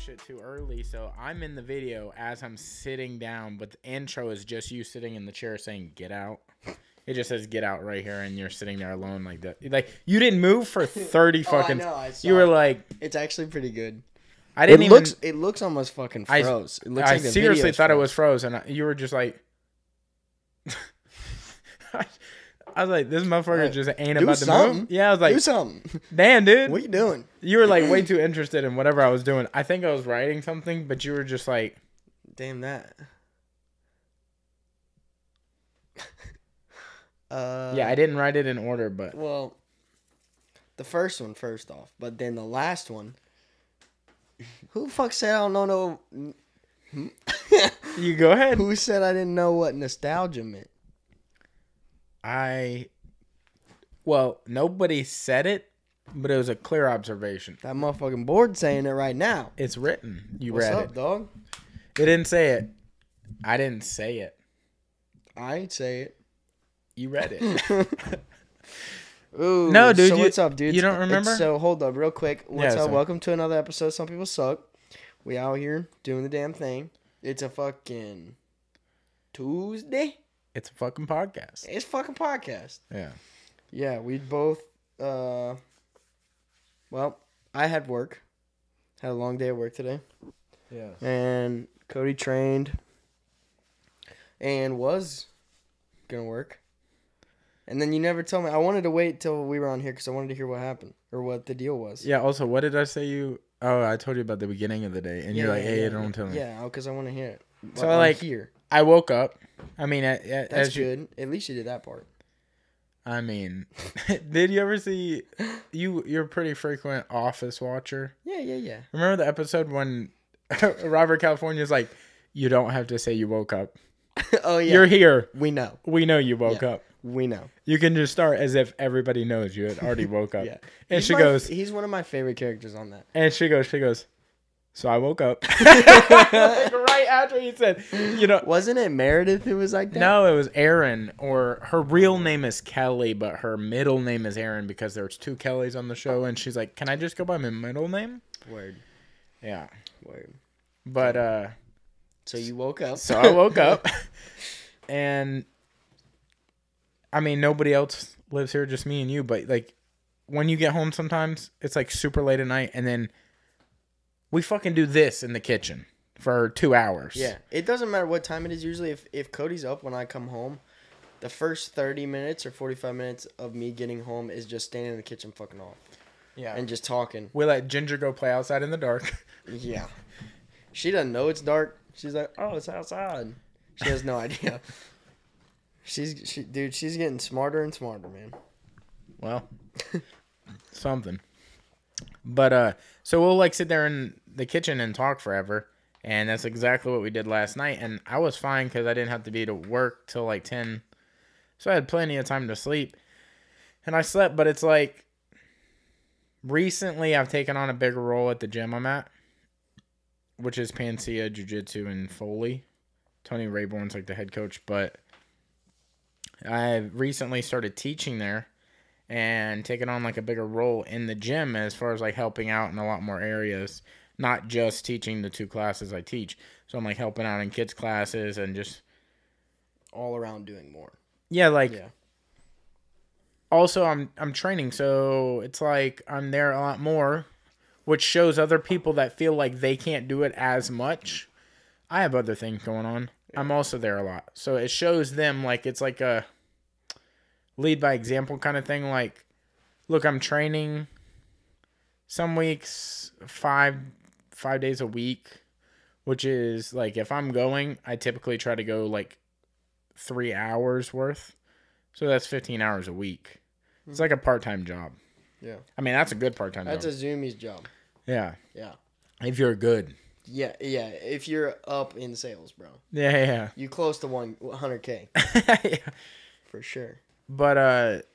shit too early, so I'm in the video as I'm sitting down, but the intro is just you sitting in the chair saying "get out." It just says "get out" right here, and you're sitting there alone like that. Like you didn't move for 30 fucking. I know. I saw you were like, it's actually pretty good. I didn't even. It looks almost fucking froze. It looks I like the seriously video's thought it froze. was frozen. You were just like. I was like, this motherfucker just ain't about to move. Yeah, I was like, do something. Damn, dude. What are you doing? You were like way too interested in whatever I was doing. I think I was writing something, but you were just like, damn that. yeah, I didn't write it in order, but well, the first one first off, but then the last one. Who the fuck said I don't know no? You go ahead. Who said I didn't know what nostalgia meant? Well, nobody said it, but it was a clear observation. That motherfucking board saying it right now. It's written. You What's read up, it. dog? It didn't say it. I didn't say it. I ain't say it. You read it. Ooh, no, dude. So what's up, dude? You don't remember? So hold up real quick. What's up? Sorry. Welcome to another episode of Some People Suck. We out here doing the damn thing. It's a fucking Tuesday. It's a fucking podcast. It's a fucking podcast. Yeah. Yeah, we both, well, I had work. Had a long day of work today. Yeah. And Cody trained and was going to work. And then you never told me. I wanted to wait till we were on here because I wanted to hear what happened or what the deal was. Yeah, also, what did I say you... Oh, I told you about the beginning of the day, and you're like, hey, don't tell me. Yeah, because I want to hear it. So, I'm like, here. I woke up. I mean, That's good. At least you did that part. I mean, did you ever see... You're a pretty frequent Office watcher. Yeah. Remember the episode when Robert California's like, you don't have to say you woke up. Oh, yeah. You're here. We know. We know you woke up. We know. You can just start as if everybody knows you had already woke up. Yeah. And he's one of my favorite characters on that. And she goes, so I woke up. Like right after he said, Wasn't it Meredith who was like that? No, it was Erin, or her real name is Kelly, but her middle name is Erin because there's two Kellys on the show. And she's like, can I just go by my middle name? Word. Yeah. Word. But, so you woke up. So I woke up. And, I mean, nobody else lives here, just me and you. But, like, when you get home sometimes, it's, like, super late at night. And then we fucking do this in the kitchen for 2 hours. Yeah. It doesn't matter what time it is. Usually, if Cody's up when I come home, the first 30 minutes or 45 minutes of me getting home is just standing in the kitchen fucking off. Yeah. And just talking. We let Ginger go play outside in the dark. Yeah. She doesn't know it's dark. She's like, oh, it's outside. She has no idea. She's getting smarter and smarter, man. Well, something. But, so we'll, like, sit there in the kitchen and talk forever. And that's exactly what we did last night. And I was fine because I didn't have to be to work till, like, 10. So I had plenty of time to sleep. And I slept, but it's like, recently I've taken on a bigger role at the gym I'm at, which is Panacea, Jiu-Jitsu, and Foley. Tony Rayborn's, like, the head coach. But I recently started teaching there and taking on, like, a bigger role in the gym as far as, like, helping out in a lot more areas. Not just teaching the 2 classes I teach. So I'm, like, helping out in kids' classes and just... all around doing more. Yeah, like... Yeah. Also, I'm training, so it's like I'm there a lot more, which shows other people that feel like they can't do it as much. I have other things going on. Yeah. I'm also there a lot. So it shows them, like, it's like a lead by example kind of thing. Like, look, I'm training some weeks 5 days a week, which is, like, if I'm going, I typically try to go, like, 3 hours worth. So that's 15 hours a week. It's like a part-time job. Yeah. I mean, that's a good part-time job. That's a Zoomies job. Yeah. Yeah. If you're good. Yeah. If you're up in sales, bro. Yeah. You close to 100K. Yeah. For sure. But,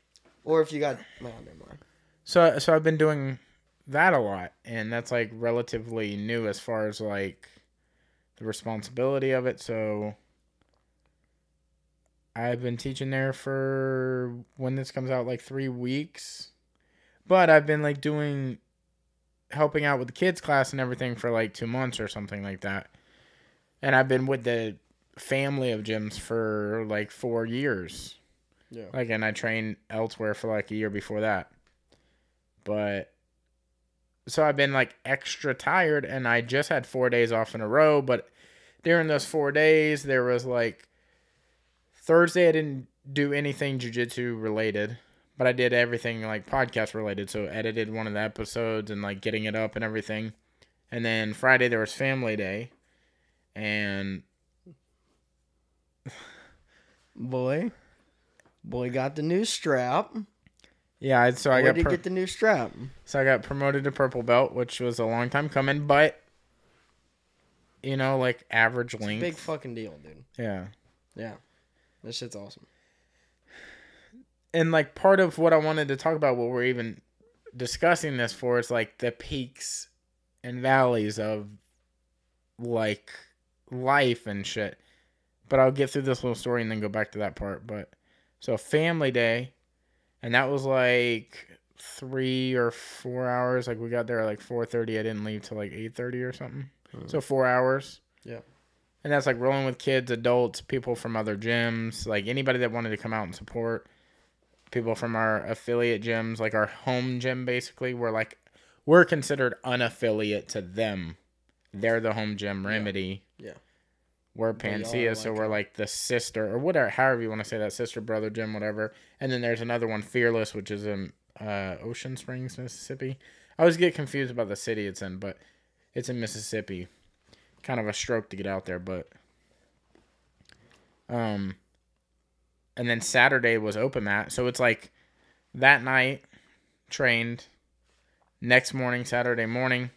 or if you got, well, never mind. So I've been doing that a lot, and that's, like, relatively new as far as, like, the responsibility of it, so... I've been teaching there for, when this comes out, like 3 weeks. But I've been, like, doing helping out with the kids class and everything for like 2 months or something like that. And I've been with the family of gyms for like 4 years. Yeah. Like, and I trained elsewhere for like a year before that. But so I've been like extra tired, and I just had 4 days off in a row. But during those 4 days, there was like Thursday, I didn't do anything jiu-jitsu related, but I did everything like podcast related. So edited one of the episodes and like getting it up and everything. And then Friday there was family day, and Boy got the new strap. yeah, so Where did you get the new strap? So I got promoted to purple belt, which was a long time coming, but like average length. Big fucking deal, dude. Yeah. Yeah. This shit's awesome. And like part of what I wanted to talk about, what we're even discussing this for, is like the peaks and valleys of like life and shit. But I'll get through this little story and then go back to that part. But so family day, and that was like 3 or 4 hours. Like we got there at like 4:30. I didn't leave till like 8:30 or something. So 4 hours. Yeah. And that's like rolling with kids, adults, people from other gyms, like anybody that wanted to come out and support. People from our affiliate gyms, like our home gym, basically. We're considered unaffiliate to them. They're the home gym Remedy. Yeah. We're Panacea, so we're like the sister, or whatever, however you want to say that, sister, brother gym, whatever. And then there's another one, Fearless, which is in Ocean Springs, Mississippi. I always get confused about the city it's in, but it's in Mississippi. Kind of a stroke to get out there, but and then Saturday was open mat, so it's like that night trained, next morning, Saturday morning,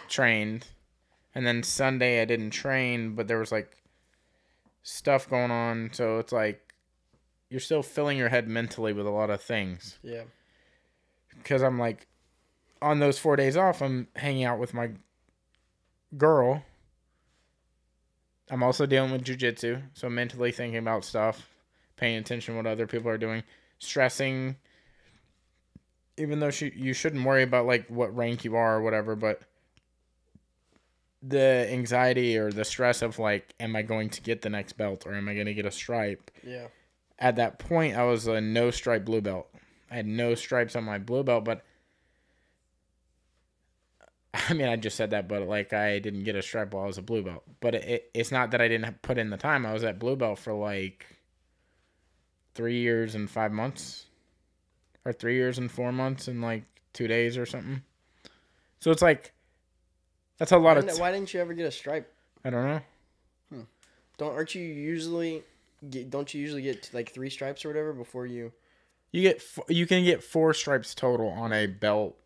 trained, and then Sunday I didn't train, but there was like stuff going on, so it's like you're still filling your head mentally with a lot of things. Yeah. Because I'm like, on those 4 days off, I'm hanging out with my girl. I'm also dealing with jiu-jitsu, so mentally thinking about stuff, paying attention to what other people are doing, stressing, even though you shouldn't worry about like what rank you are or whatever, but the anxiety or the stress of like, am I going to get the next belt or am I going to get a stripe? Yeah. At that point, I was a no stripe blue belt. I had no stripes on my blue belt, but I mean, I just said that, but like I didn't get a stripe while I was a blue belt. But it's not that I didn't put in the time. I was at blue belt for like 3 years and 5 months, or 3 years and 4 months and like 2 days or something. So it's like, that's a lot of. Why didn't you ever get a stripe? I don't know. Don't you usually get like 3 stripes or whatever before you? You can get 4 stripes total on a belt,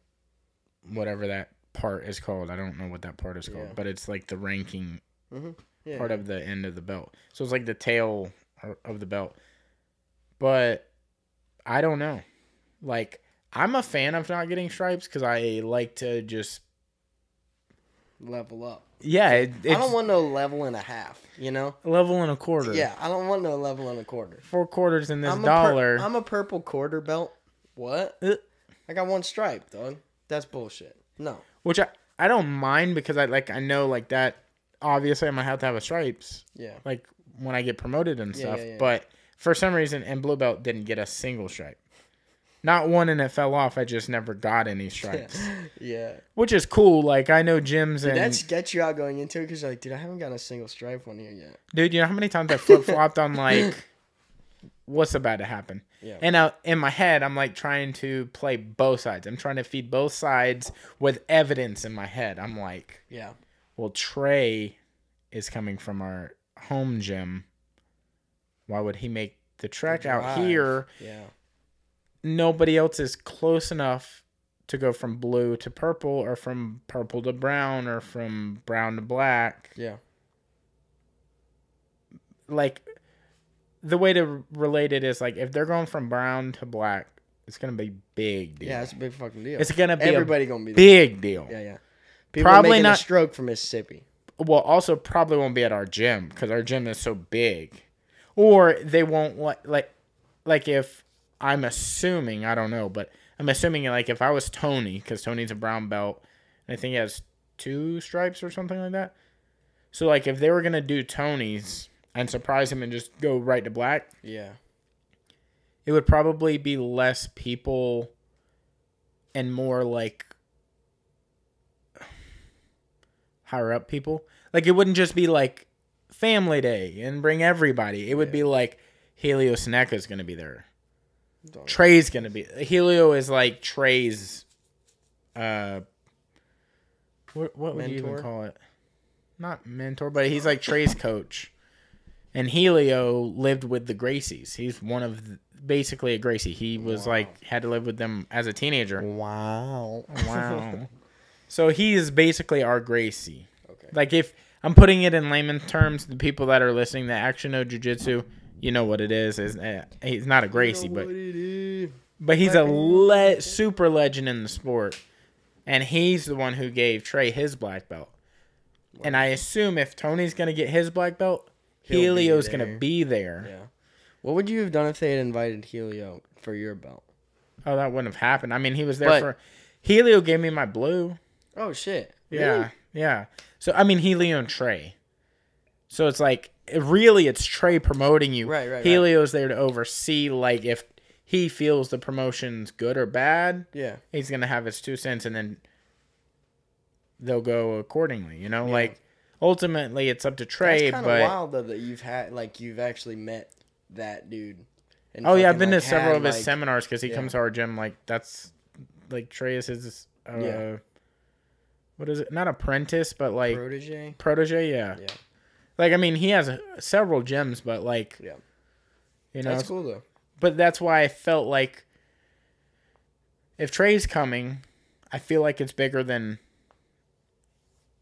whatever that part is called. I don't know what that part is called, but it's like the ranking part of the end of the belt. So it's like the tail of the belt. But I don't know. Like, I'm a fan of not getting stripes because I like to just level up. Yeah, I don't want no level and a half, you know? Level and a quarter. Yeah, I don't want no level and a quarter. 4 quarters in this dollar. I'm a purple quarter belt. What? I got 1 stripe, dog. That's bullshit. No. Which I don't mind because I know like that. Obviously, I'm gonna have to have a stripes. Yeah. Like when I get promoted and stuff. Yeah. But for some reason, and blue belt didn't get a single stripe. Not one, and it fell off. I just never got any stripes. Yeah. Which is cool. Like, I know gyms dude, and... that gets you out going into it because you're like, dude, I haven't got a single stripe on here yet. Dude, you know how many times I flip-flopped on, like, what's about to happen? Yeah. And in my head, I'm, like, trying to play both sides. I'm trying to feed both sides with evidence in my head. I'm like... Yeah. Well, Trey is coming from our home gym. Why would he make the trek out here? Yeah. Nobody else is close enough to go from blue to purple or from purple to brown or from brown to black. Yeah. Like, the way to relate it is, like, if they're going from brown to black, it's going to be a big deal. Yeah, it's a big fucking deal. It's going to be everybody gonna be big deal. Yeah, yeah. People probably making not a stroke from Mississippi. Well, also probably won't be at our gym because our gym is so big. Or they won't, like if... I'm assuming, I don't know, but I'm assuming like if I was Tony, because Tony's a brown belt and I think he has 2 stripes or something like that. So, like, if they were going to do Tony's and surprise him and just go right to black, Yeah. it would probably be less people and more, like, higher up people. Like, it wouldn't just be, like, family day and bring everybody. It would be, like, Helio Seneca's going to be there. Trey's going to be... Helio is, like, Trey's... what would you even call it? Not mentor, but he's like Trey's coach. And Helio lived with the Gracies. He's basically a Gracie. He was had to live with them as a teenager. Wow. So he is basically our Gracie. Okay. Like, if I'm putting it in layman terms, the people that are listening that actually know jiu-jitsu, you know what it is. He's not a Gracie, but he's a super legend in the sport. And he's the one who gave Trey his black belt. And I assume if Tony's going to get his black belt, Helio's going to be there. Yeah. What would you have done if they had invited Helio for your belt? Oh, that wouldn't have happened. I mean, he was there for... Helio gave me my blue. Oh, shit. Yeah. Really? Yeah. So, I mean, Helio and Trey. So, it's like, really, it's Trey promoting you. Right. Helio's there to oversee, like, if he feels the promotion's good or bad, he's going to have his 2 cents, and then they'll go accordingly, you know? Like, ultimately, it's up to Trey, That's kind of wild, though, that you've actually met that dude. And I've been to several of his seminars because he comes to our gym. Like, that's, like, Trey is his, what is it? Not apprentice, but, like... Protege, yeah. Like, I mean, he has several gyms, but, like... Yeah. You know? That's cool, though. But that's why I felt like if Trey's coming, I feel like it's bigger than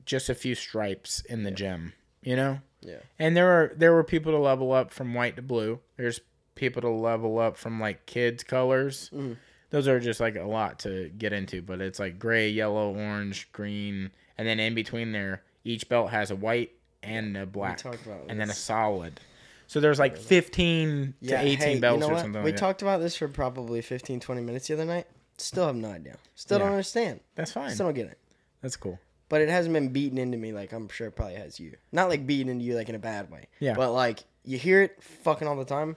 just a few stripes in the gym, you know? Yeah. And there were people to level up from white to blue. There's people to level up from, like, kids' colors. Mm. Those are just, like, a lot to get into. But it's, like, gray, yellow, orange, green. And then in between there, each belt has a white and a black. And then a solid. So there's, like, 15 to 18 belts or something like that. We talked about this for probably 15, 20 minutes the other night. Still have no idea. Still don't understand. That's fine. Still don't get it. That's cool. But it hasn't been beaten into me like I'm sure it probably has you. Not like beaten into you like in a bad way. Yeah. But like you hear it fucking all the time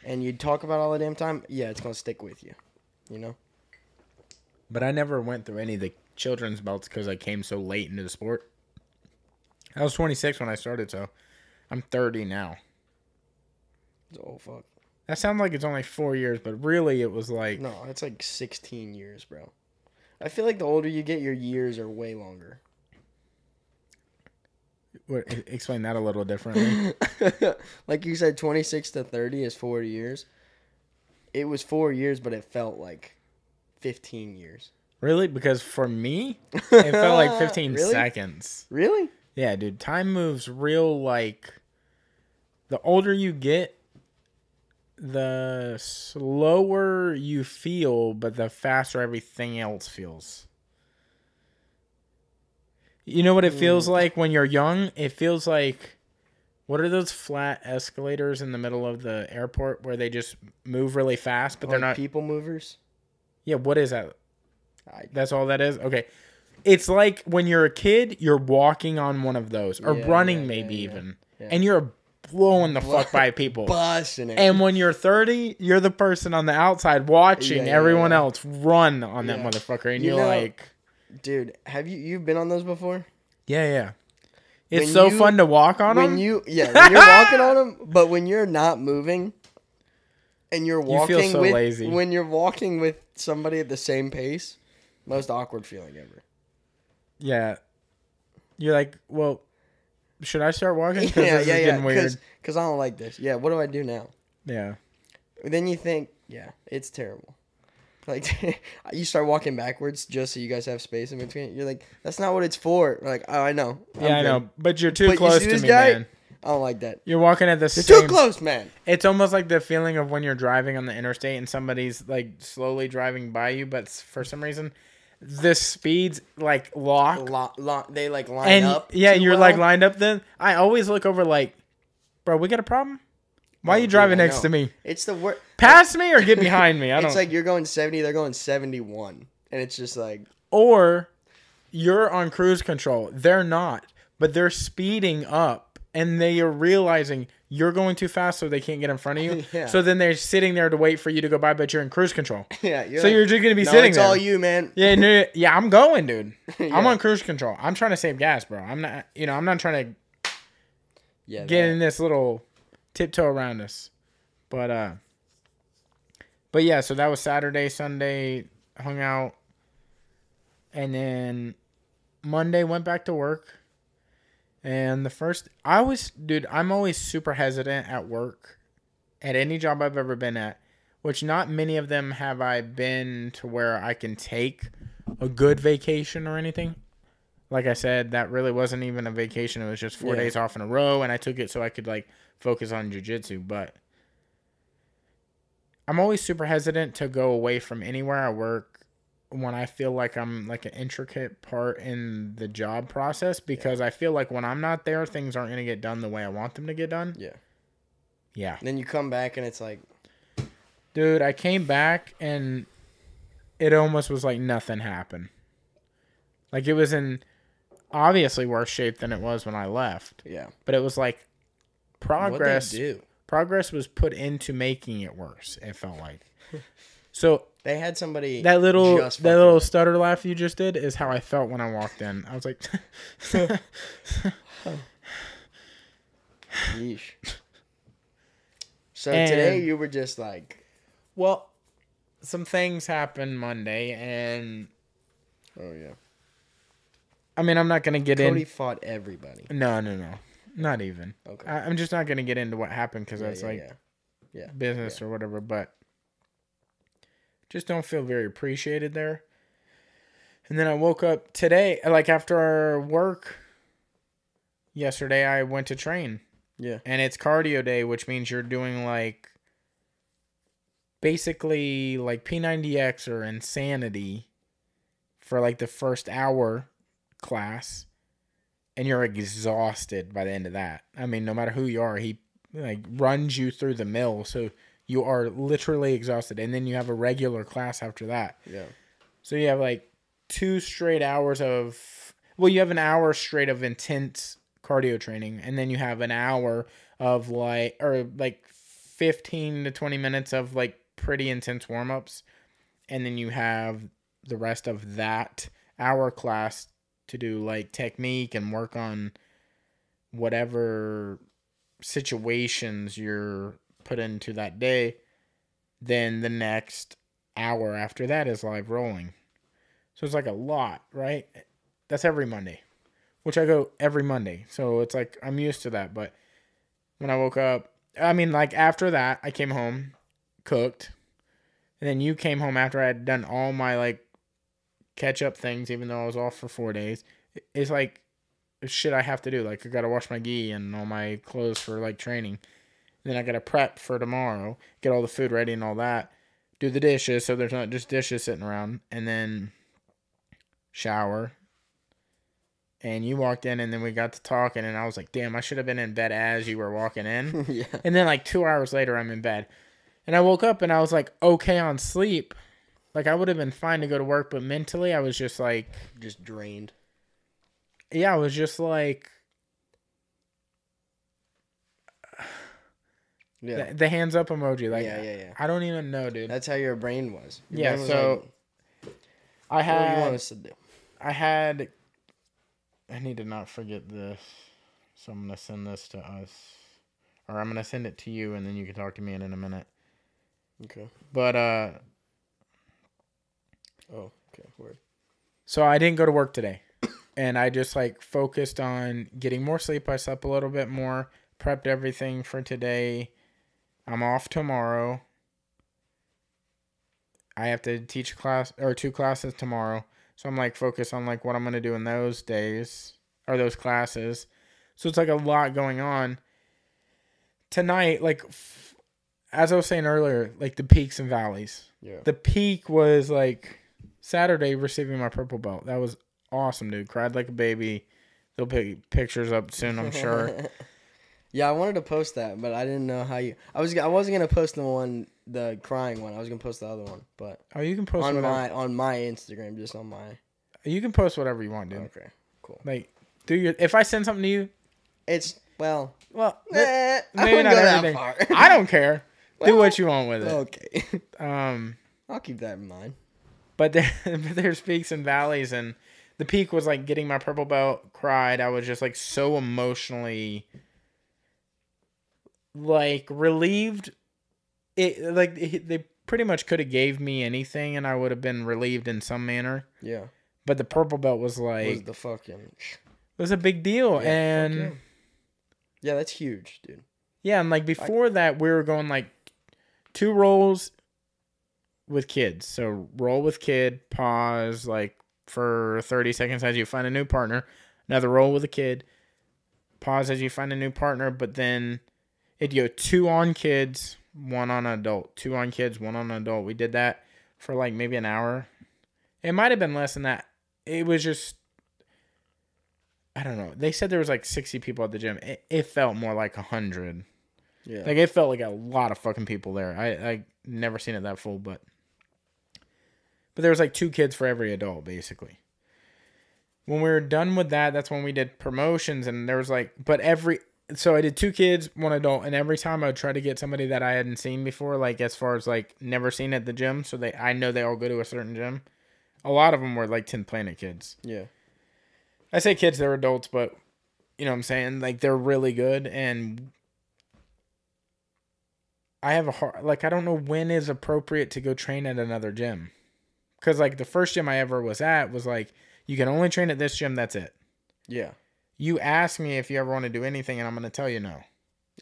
and you talk about it all the damn time, it's going to stick with you. You know? But I never went through any of the children's belts because I came so late into the sport. I was 26 when I started, so I'm 30 now. Oh, fuck. That sounds like it's only 4 years, but really it was like... No, it's like 16 years, bro. I feel like the older you get, your years are way longer. Explain that a little differently. Like you said, 26 to 30 is 4 years. It was 4 years, but it felt like 15 years. Really? Because for me, it felt like 15 seconds. Really? Yeah, dude. Time moves real, like... The older you get, the slower you feel, but the faster everything else feels. You know what it feels like when you're young? It feels like... What are those flat escalators in the middle of the airport where they just move really fast, but they're not... People movers? Yeah, what is that? That's all that is? Okay. It's like when you're a kid, you're walking on one of those. Or running even. Yeah. And you're blowing the fuck by people. Busting it. And when you're 30, you're the person on the outside watching everyone else run on that motherfucker. And you're like... Dude, have you've been on those before? Yeah. It's so fun to walk on them. When you're walking on them, but when you're not moving and you're walking, you feel so lazy. When you're walking with somebody at the same pace, most awkward feeling ever. Yeah. You're like, well, should I start walking? Because this is getting weird. Because I don't like this. Yeah, what do I do now? Yeah. Then you think, it's terrible. Like, you start walking backwards just so you guys have space in between. You're like, that's not what it's for. We're like, oh, I know. I know. But you're too close to me, man. I don't like that. You're walking at the same... You're too close, man. It's almost like the feeling of when you're driving on the interstate and somebody's, like, slowly driving by you, but for some reason, the speeds, like, lock. They, like, line up. Yeah, you're, like, lined up then. I always look over, like, bro, we got a problem? Why are you driving next to me? It's the worst. Pass me or get behind me? It's like you're going 70, they're going 71. And it's just like... Or you're on cruise control. They're not, but they're speeding up, and they are realizing you're going too fast, so they can't get in front of you. Yeah. So then they're sitting there to wait for you to go by, but you're in cruise control. Yeah. So you're just gonna be sitting it's there. all you, man. Yeah, no, yeah, I'm going, dude. Yeah. I'm on cruise control. I'm trying to save gas, bro. I'm not, I'm not trying to get in this little tiptoe around us. But yeah, so that was Saturday, Sunday, hung out, and then Monday went back to work. And I'm always super hesitant at work, at any job I've ever been at, which not many of them have I been to where I can take a good vacation or anything. Like I said, that really wasn't even a vacation. It was just 4 days off in a row, and I took it so I could like focus on jiu-jitsu. But I'm always super hesitant to go away from anywhere I work when I feel like I'm like an intricate part in the job process, because I feel like when I'm not there, things aren't going to get done the way I want them to get done. Yeah. Yeah. And then you come back and it's like, dude, I came back and it almost was like nothing happened. Like it was in obviously worse shape than it was when I left. Yeah. But it was like progress. What'd they do? Progress was put into making it worse, it felt like. So they had somebody that little stutter laugh you just did is how I felt when I walked in. I was like, yeesh. So today you were just like, well, some things happened Monday, and oh yeah. I mean, I'm not gonna get in. Cody fought everybody. No, not even. Okay. I'm just not gonna get into what happened because that's business or whatever. But just don't feel very appreciated there. And then I woke up today, like after work yesterday, I went to train. Yeah. And it's cardio day, which means you're doing like basically like P90X or Insanity for like the first hour class. And you're exhausted by the end of that. I mean, no matter who you are, he like runs you through the mill. So you are literally exhausted. And then you have a regular class after that. Yeah. So you have like 2 straight hours of, well, you have an hour straight of intense cardio training. And then you have an hour of like 15 to 20 minutes of like pretty intense warm-ups. And then you have the rest of that hour class to do like technique and work on whatever situations you're put into that day. Then the next hour after that is live rolling. So it's like a lot, right? That's every Monday, which I go every Monday. So it's like I'm used to that. But when I woke up, I mean, like after that, I came home, cooked, and then you came home after I had done all my like catch up things, even though I was off for 4 days. It's like shit I have to do. Like I gotta wash my gi and all my clothes for like training. And then I gotta prep for tomorrow, get all the food ready and all that, do the dishes so there's not just dishes sitting around, and then shower. And you walked in, and then we got to talking, and I was like, damn, I should have been in bed as you were walking in. Yeah. And then like 2 hours later, I'm in bed. And I woke up, and I was like, okay on sleep. Like, I would have been fine to go to work, but mentally, I was just like... just drained. Yeah, I was just like... Yeah. The hands up emoji. Like, yeah. I don't even know, dude. That's how your brain was. Your yeah, brain was so... like, I had... what do you want us to do? I need to not forget this. So I'm going to send this to us. Or I'm going to send it to you, and then you can talk to me in a minute. Okay. But, oh, okay. Word. So I didn't go to work today. And I just, like, focused on getting more sleep. I slept a little bit more. Prepped everything for today. I'm off tomorrow. I have to teach a class or 2 classes tomorrow. So I'm, like, focused on, like, what I'm going to do in those days. Or those classes. So it's, like, a lot going on. Tonight, like, as I was saying earlier, like, the peaks and valleys. Yeah. The peak was, like, Saturday receiving my purple belt. That was awesome, dude. Cried like a baby. They'll pick pictures up soon, I'm sure. Yeah, I wanted to post that, but I didn't know how you... I wasn't going to post the crying one. I was going to post the other one, but... Oh, you can post on my Instagram, just on my... You can post whatever you want, dude. Okay, cool. Like, if I send something to you, It's well, I maybe wouldn't not go that everything. far. I don't care. Do Well, what you want with it. Okay. Um, I'll keep that in mind. but there's peaks and valleys, and the peak was like getting my purple belt. Cried. I was just like so emotionally like relieved. They pretty much could have gave me anything, and I would have been relieved in some manner. Yeah. But the purple belt was like Was the fucking... it was a big deal, Yeah, and yeah, that's huge, dude. yeah, and like before that, we were going like 2 rolls with kids. So roll with kid, pause like for 30 seconds as you find a new partner. Another roll with a kid, pause as you find a new partner. But then it'd go 2 on kids, 1 on adult. 2 on kids, 1 on adult. We did that for like maybe an hour. It might have been less than that. It was just, I don't know. They said there was like 60 people at the gym. It felt more like 100. Yeah. Like it felt like a lot of fucking people there. I never seen it that full, but there was like 2 kids for every adult basically. When we were done with that, that's when we did promotions, and there was like, so I did 2 kids, 1 adult, and every time I would try to get somebody that I hadn't seen before, like as far as like never seen at the gym, so I know they all go to a certain gym. A lot of them were like 10th Planet kids. Yeah. I say kids, they're adults, but you know what I'm saying? Like they're really good, and I have I don't know when is appropriate to go train at another gym. Because like the first gym I ever was at was like, you can only train at this gym, that's it. Yeah. You ask me if you ever want to do anything, and I'm going to tell you no.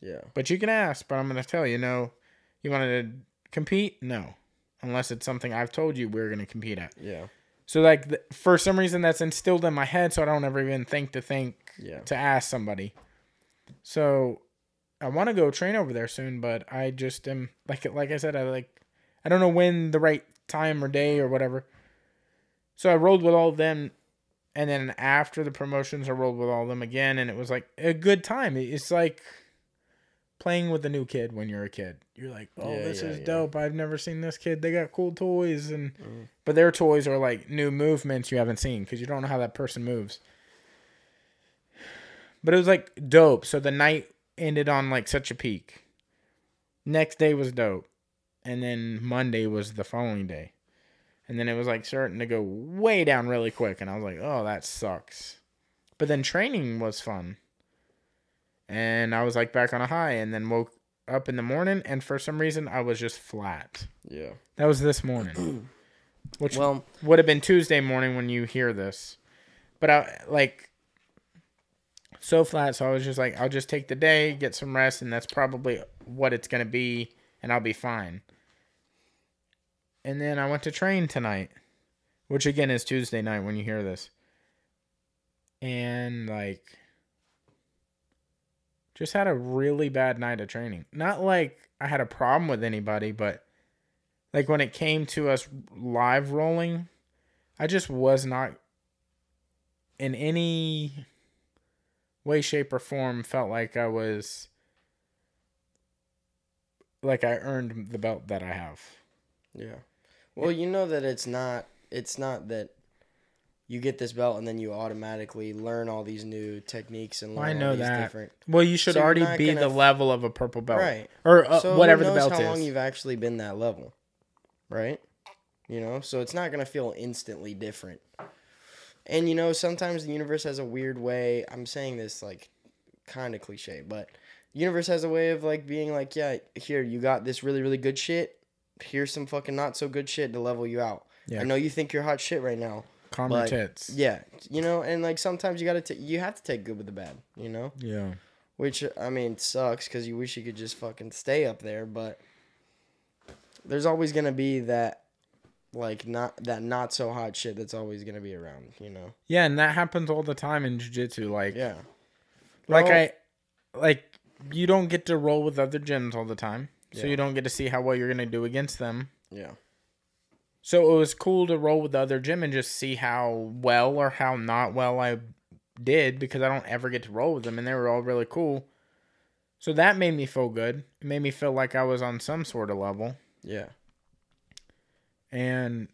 Yeah. But you can ask, but I'm going to tell you no. You want to compete? No. Unless it's something I've told you we're going to compete at. Yeah. So like for some reason that's instilled in my head, so I don't ever even think to ask somebody. So I want to go train over there soon, but I just am like I said, I don't know when the right time or day or whatever. So I rolled with all of them, and then after the promotions I rolled with all of them again, and it was like a good time. It's like playing with a new kid when you're a kid. You're like, this is dope. I've never seen this kid. They got cool toys, and but their toys are like new movements you haven't seen because you don't know how that person moves. But it was like dope. So the night ended on like such a peak. Next day was dope. And then Monday was the following day. And then it was like starting to go way down really quick. And I was like, oh, that sucks. But then training was fun. And I was like back on a high, and then woke up in the morning, and for some reason I was just flat. Yeah. That was this morning. Which would have been Tuesday morning when you hear this. But I like so flat, so I was just like, I'll just take the day, get some rest, and that's probably what it's going to be, and I'll be fine. And then I went to train tonight, which again is Tuesday night when you hear this. And like just had a really bad night of training. Not like I had a problem with anybody, but like when it came to us live rolling, I just was not in any way, shape, or form felt like I was like I earned the belt that I have. Yeah. Well, you know that it's not that you get this belt and then you automatically learn all these new techniques and learn all these different. Well, you should already be the level of a purple belt. Right. Or so whatever the belt is. How long you've actually been that level. Right? You know, so it's not going to feel instantly different. And, you know, sometimes the universe has a weird way. I'm saying this, like, kind of cliche, but the universe has a way of, like, being like, yeah, here, you got this really, really good shit. Here's some fucking not so good shit to level you out. Yeah. I know you think you're hot shit right now. Calm your tits. Yeah. You know, and, like, sometimes you have to take good with the bad, you know? Yeah. Which, I mean, sucks because you wish you could just fucking stay up there, but there's always going to be that. Like, not so hot shit that's always going to be around, you know? Yeah, and that happens all the time in jiu-jitsu. Like, yeah. Like, you don't get to roll with other gyms all the time. So you don't get to see how well you're going to do against them. Yeah. So it was cool to roll with the other gym and just see how well or how not well I did, because I don't ever get to roll with them, and they were all really cool. So that made me feel good. It made me feel like I was on some sort of level. Yeah. And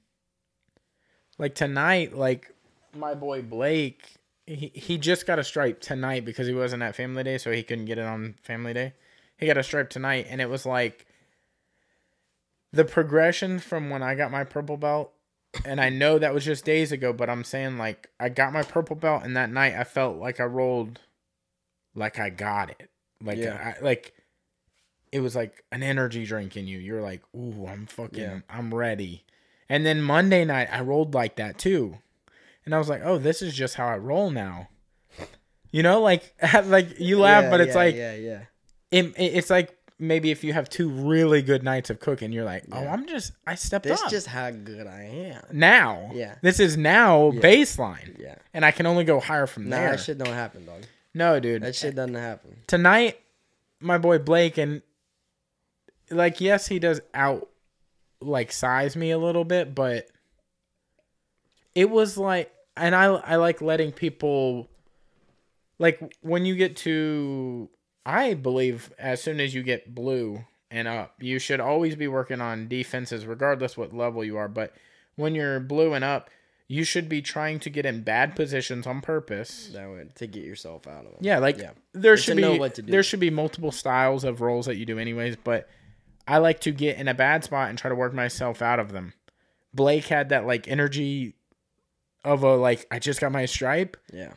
like tonight, like my boy Blake, he just got a stripe tonight because he wasn't at family day, so he couldn't get it on family day. He got a stripe tonight, and it was like the progression from when I got my purple belt, and I know that was just days ago, but I'm saying, like, I got my purple belt, and that night I felt like I rolled like I got it. Like, Yeah. it was like an energy drink in you. You're like, ooh, I'm ready. And then Monday night, I rolled like that too. And I was like, oh, this is just how I roll now. You know, like you laugh, but it's it's like maybe if you have 2 really good nights of cooking, you're like, oh, I stepped up. This is just how good I am. Now. Yeah. This is now baseline. Yeah. And I can only go higher from there. Nah, that shit don't happen, dog. No, dude. That shit doesn't happen. Tonight, my boy Blake, and like, yes, he does size me a little bit, but it was like, and I like letting people, like, when you get to, I believe as soon as you get blue and up, you should always be working on defenses regardless what level you are. But when you're blue and up, you should be trying to get in bad positions on purpose. That way, to get yourself out of them. Yeah, like there should be multiple styles of rolls that you do anyways, but I like to get in a bad spot and try to work myself out of them. Blake had that like energy of a like I just got my stripe. Yeah.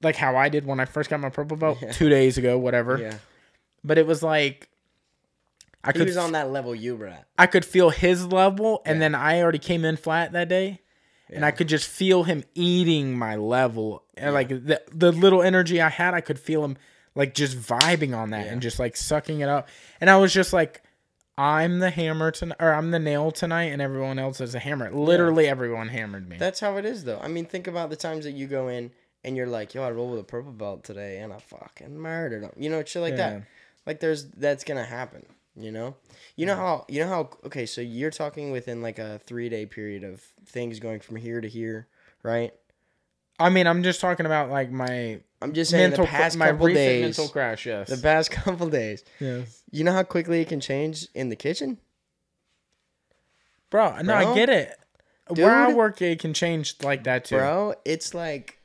Like how I did when I first got my purple belt 2 days ago, whatever. Yeah. But it was like he was on that level you were at. I could feel his level, and then I already came in flat that day. And I could just feel him eating my level. And like the little energy I had, I could feel him like just vibing on that and just like sucking it up. And I was just like, I'm the hammer tonight, or I'm the nail tonight, and everyone else is a hammer. Literally everyone hammered me. That's how it is, though. I mean, think about the times that you go in and you're like, yo, I rolled with a purple belt today, and I fucking murdered him. You know, shit like that. Like that's gonna happen. You know? You know how okay, so you're talking within like a 3-day period of things going from here to here, right? I mean, I'm just talking about like I'm just saying the past couple days. Mental crash, yes. The past couple days. Yes. You know how quickly it can change in the kitchen? Bro, no, I get it. Dude, where I work, it can change like that too. Bro, it's like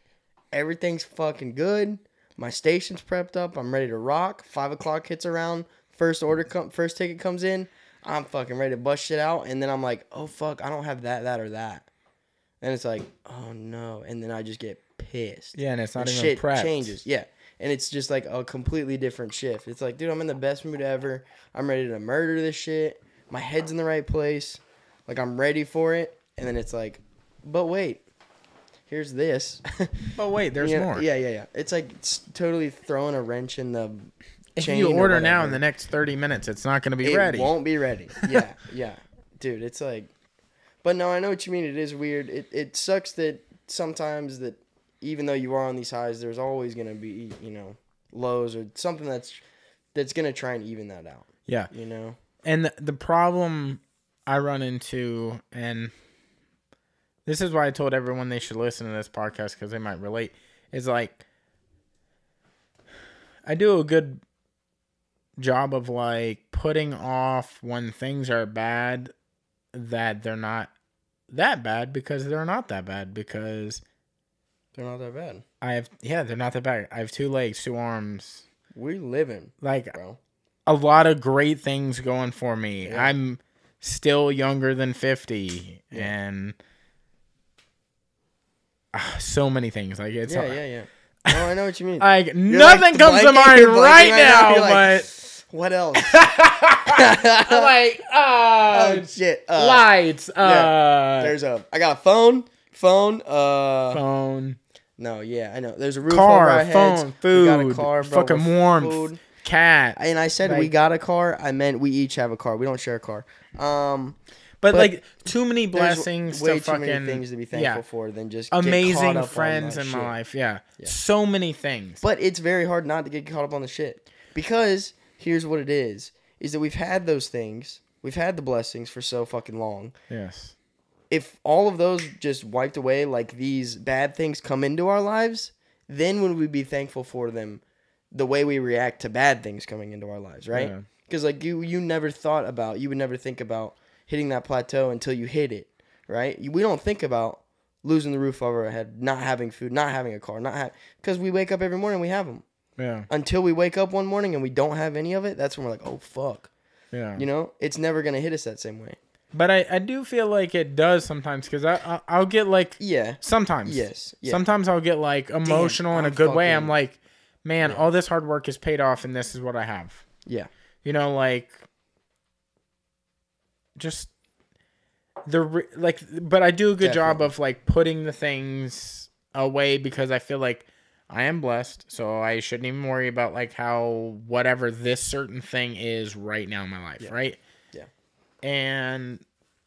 everything's fucking good. My station's prepped up. I'm ready to rock. 5 o'clock hits around. First ticket comes in, I'm fucking ready to bust shit out, and then I'm like, oh fuck, I don't have that or that, and it's like, oh no, and then I just get pissed. Yeah, and it's not even shit prepped. Changes, yeah, and it's just like a completely different shift. It's like, dude, I'm in the best mood ever. I'm ready to murder this shit. My head's in the right place, like I'm ready for it, and then it's like, but wait, here's this. But wait, there's more. Yeah. It's like totally throwing a wrench in the. If you order now in the next 30 minutes, it's not going to be ready. It won't be ready. Yeah. Dude, it's like... But no, I know what you mean. It is weird. It sucks that sometimes that even though you are on these highs, there's always going to be, lows or something that's going to try and even that out. Yeah. You know? And the problem I run into, and this is why I told everyone they should listen to this podcast because they might relate, is like I do a good job of like putting off when things are bad that they're not that bad because they're not that bad because they're not that bad. They're not that bad. I have 2 legs, 2 arms. We living, like, bro. A lot of great things going for me. Yeah. I'm still younger than 50 and so many things. Like it's yeah. Oh, I know what you mean. Like nothing comes to mind right now, but what else? Like, oh shit! Lights. I got a phone. Phone. No, yeah, I know. There's a roof over our heads. Phone, food. We got a car, bro. Fucking warmth. Food. Cat. And I said we got a car. I meant we each have a car. We don't share a car. But like too many blessings. Way to too fucking, many things to be thankful for than just amazing get caught up friends on in shit. my life. Yeah, so many things. But it's very hard not to get caught up on the shit because here's what it is that we've had those things. We've had the blessings for so fucking long. Yes. If all of those just wiped away, like these bad things come into our lives, then would we be thankful for them the way we react to bad things coming into our lives, right? Because like you would never think about hitting that plateau until you hit it, right? We don't think about losing the roof over our head, not having food, not having a car, because we wake up every morning and we have them. Yeah. Until we wake up one morning and we don't have any of it, that's when we're like, oh fuck. Yeah. You know, it's never gonna hit us that same way. But I do feel like it does sometimes because I'll get like sometimes sometimes I'll get like emotional in a good way. I'm like, man, all this hard work is paid off and this is what I have. Yeah. You know, like just but I do a good job of like putting the things away because I feel like I am blessed, so I shouldn't even worry about like how whatever this certain thing is right now in my life, right? Yeah. And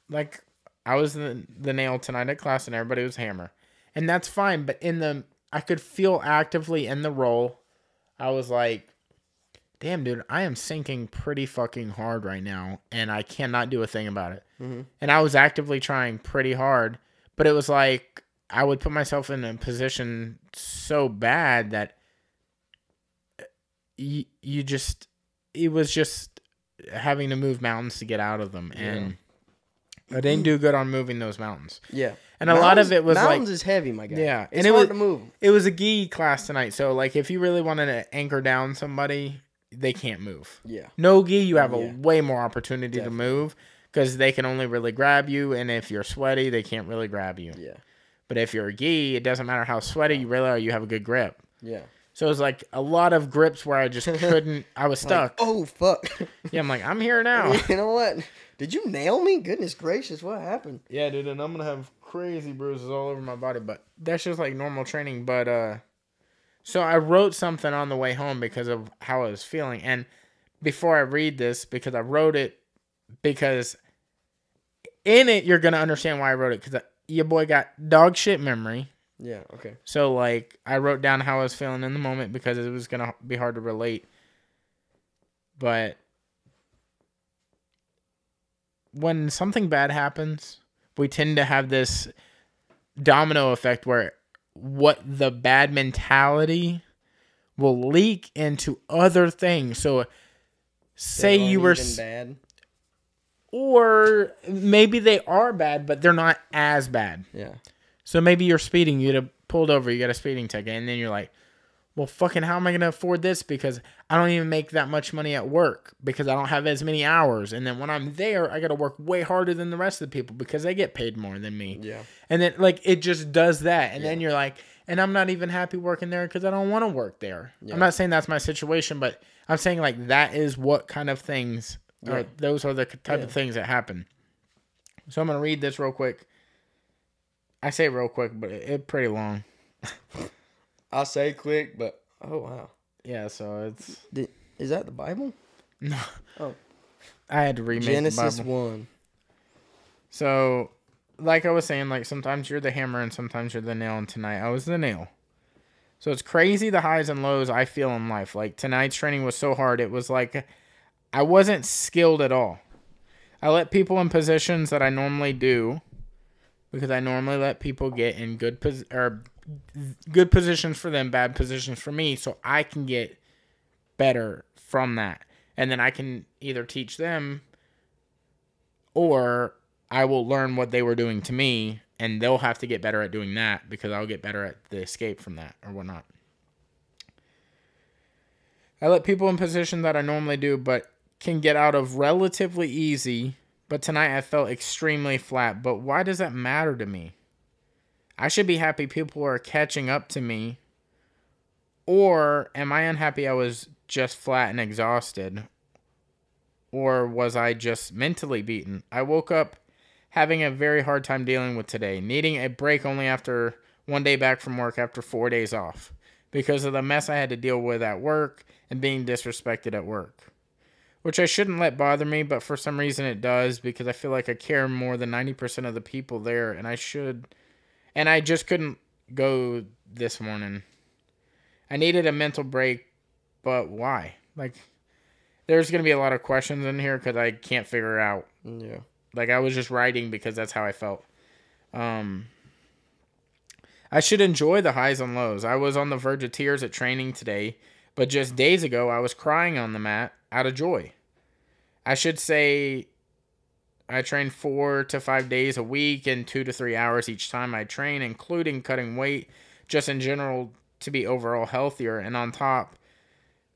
like I was the nail tonight at class and everybody was hammer. And that's fine, but I could feel actively in the role. I was like, damn, dude, I am sinking pretty fucking hard right now, and I cannot do a thing about it. Mm-hmm. And I was actively trying pretty hard, but it was like I would put myself in a position so bad that it was just having to move mountains to get out of them. And I didn't do good on moving those mountains. Yeah. And a lot of it was mountains is heavy, my guy. Yeah. It's hard to move. It was a gi class tonight. So like if you really wanted to anchor down somebody, they can't move. Yeah. No gi, you have a way more opportunity to move because they can only really grab you. And if you're sweaty, they can't really grab you. Yeah. But if you're a gi, it doesn't matter how sweaty you really are, you have a good grip. Yeah. So it was like a lot of grips where I just couldn't, I was stuck. Like, oh, fuck. Yeah, I'm like, I'm here now. You know what? Did you nail me? Goodness gracious, what happened? Yeah, dude, and I'm going to have crazy bruises all over my body, but that's just like normal training. But, so I wrote something on the way home because of how I was feeling. And before I read this, because I wrote it, because in it, you're going to understand why I wrote it, because your boy got dog shit memory. Yeah, okay. So, like, I wrote down how I was feeling in the moment because it was going to be hard to relate. But when something bad happens, we tend to have this domino effect where what the bad mentality will leak into other things. So, say you were bad. Or maybe they are bad, but they're not as bad. Yeah. So maybe you're speeding, you get pulled over, you got a speeding ticket, and then you're like, well, fucking how am I going to afford this? Because I don't even make that much money at work because I don't have as many hours. And then when I'm there, I got to work way harder than the rest of the people because they get paid more than me. Yeah. And then, like, it just does that. And then you're like, and I'm not even happy working there because I don't want to work there. Yeah. I'm not saying that's my situation, but I'm saying, like, that is what kind of things, or those are the type of things that happen. So I'm going to read this real quick. I say it real quick, but it's pretty long. I'll say quick, but oh wow. Yeah, so it's... Is that the Bible? No. Oh. I had to remake Genesis the Bible. 1. So, like I was saying, like sometimes you're the hammer and sometimes you're the nail, and tonight I was the nail. So it's crazy the highs and lows I feel in life. Like tonight's training was so hard, it was like I wasn't skilled at all. I let people in positions that I normally do because I normally let people get in good positions for them, bad positions for me, so I can get better from that. And then I can either teach them or I will learn what they were doing to me and they'll have to get better at doing that because I'll get better at the escape from that or whatnot. I let people in positions that I normally do but can get out of relatively easy. But tonight I felt extremely flat. But why does that matter to me? I should be happy people are catching up to me. Or am I unhappy I was just flat and exhausted? Or was I just mentally beaten? I woke up having a very hard time dealing with today. Needing a break only after one day back from work after 4 days off. Because of the mess I had to deal with at work and being disrespected at work. Which I shouldn't let bother me, but for some reason it does because I feel like I care more than 90% of the people there, and I should. And I just couldn't go this morning. I needed a mental break, but why? Like, there's going to be a lot of questions in here because I can't figure it out. Yeah. Like, I was just writing because that's how I felt. I should enjoy the highs and lows. I was on the verge of tears at training today, but just days ago I was crying on the mat out of joy. I should say I train 4 to 5 days a week and 2 to 3 hours each time I train, including cutting weight, just in general to be overall healthier. And on top,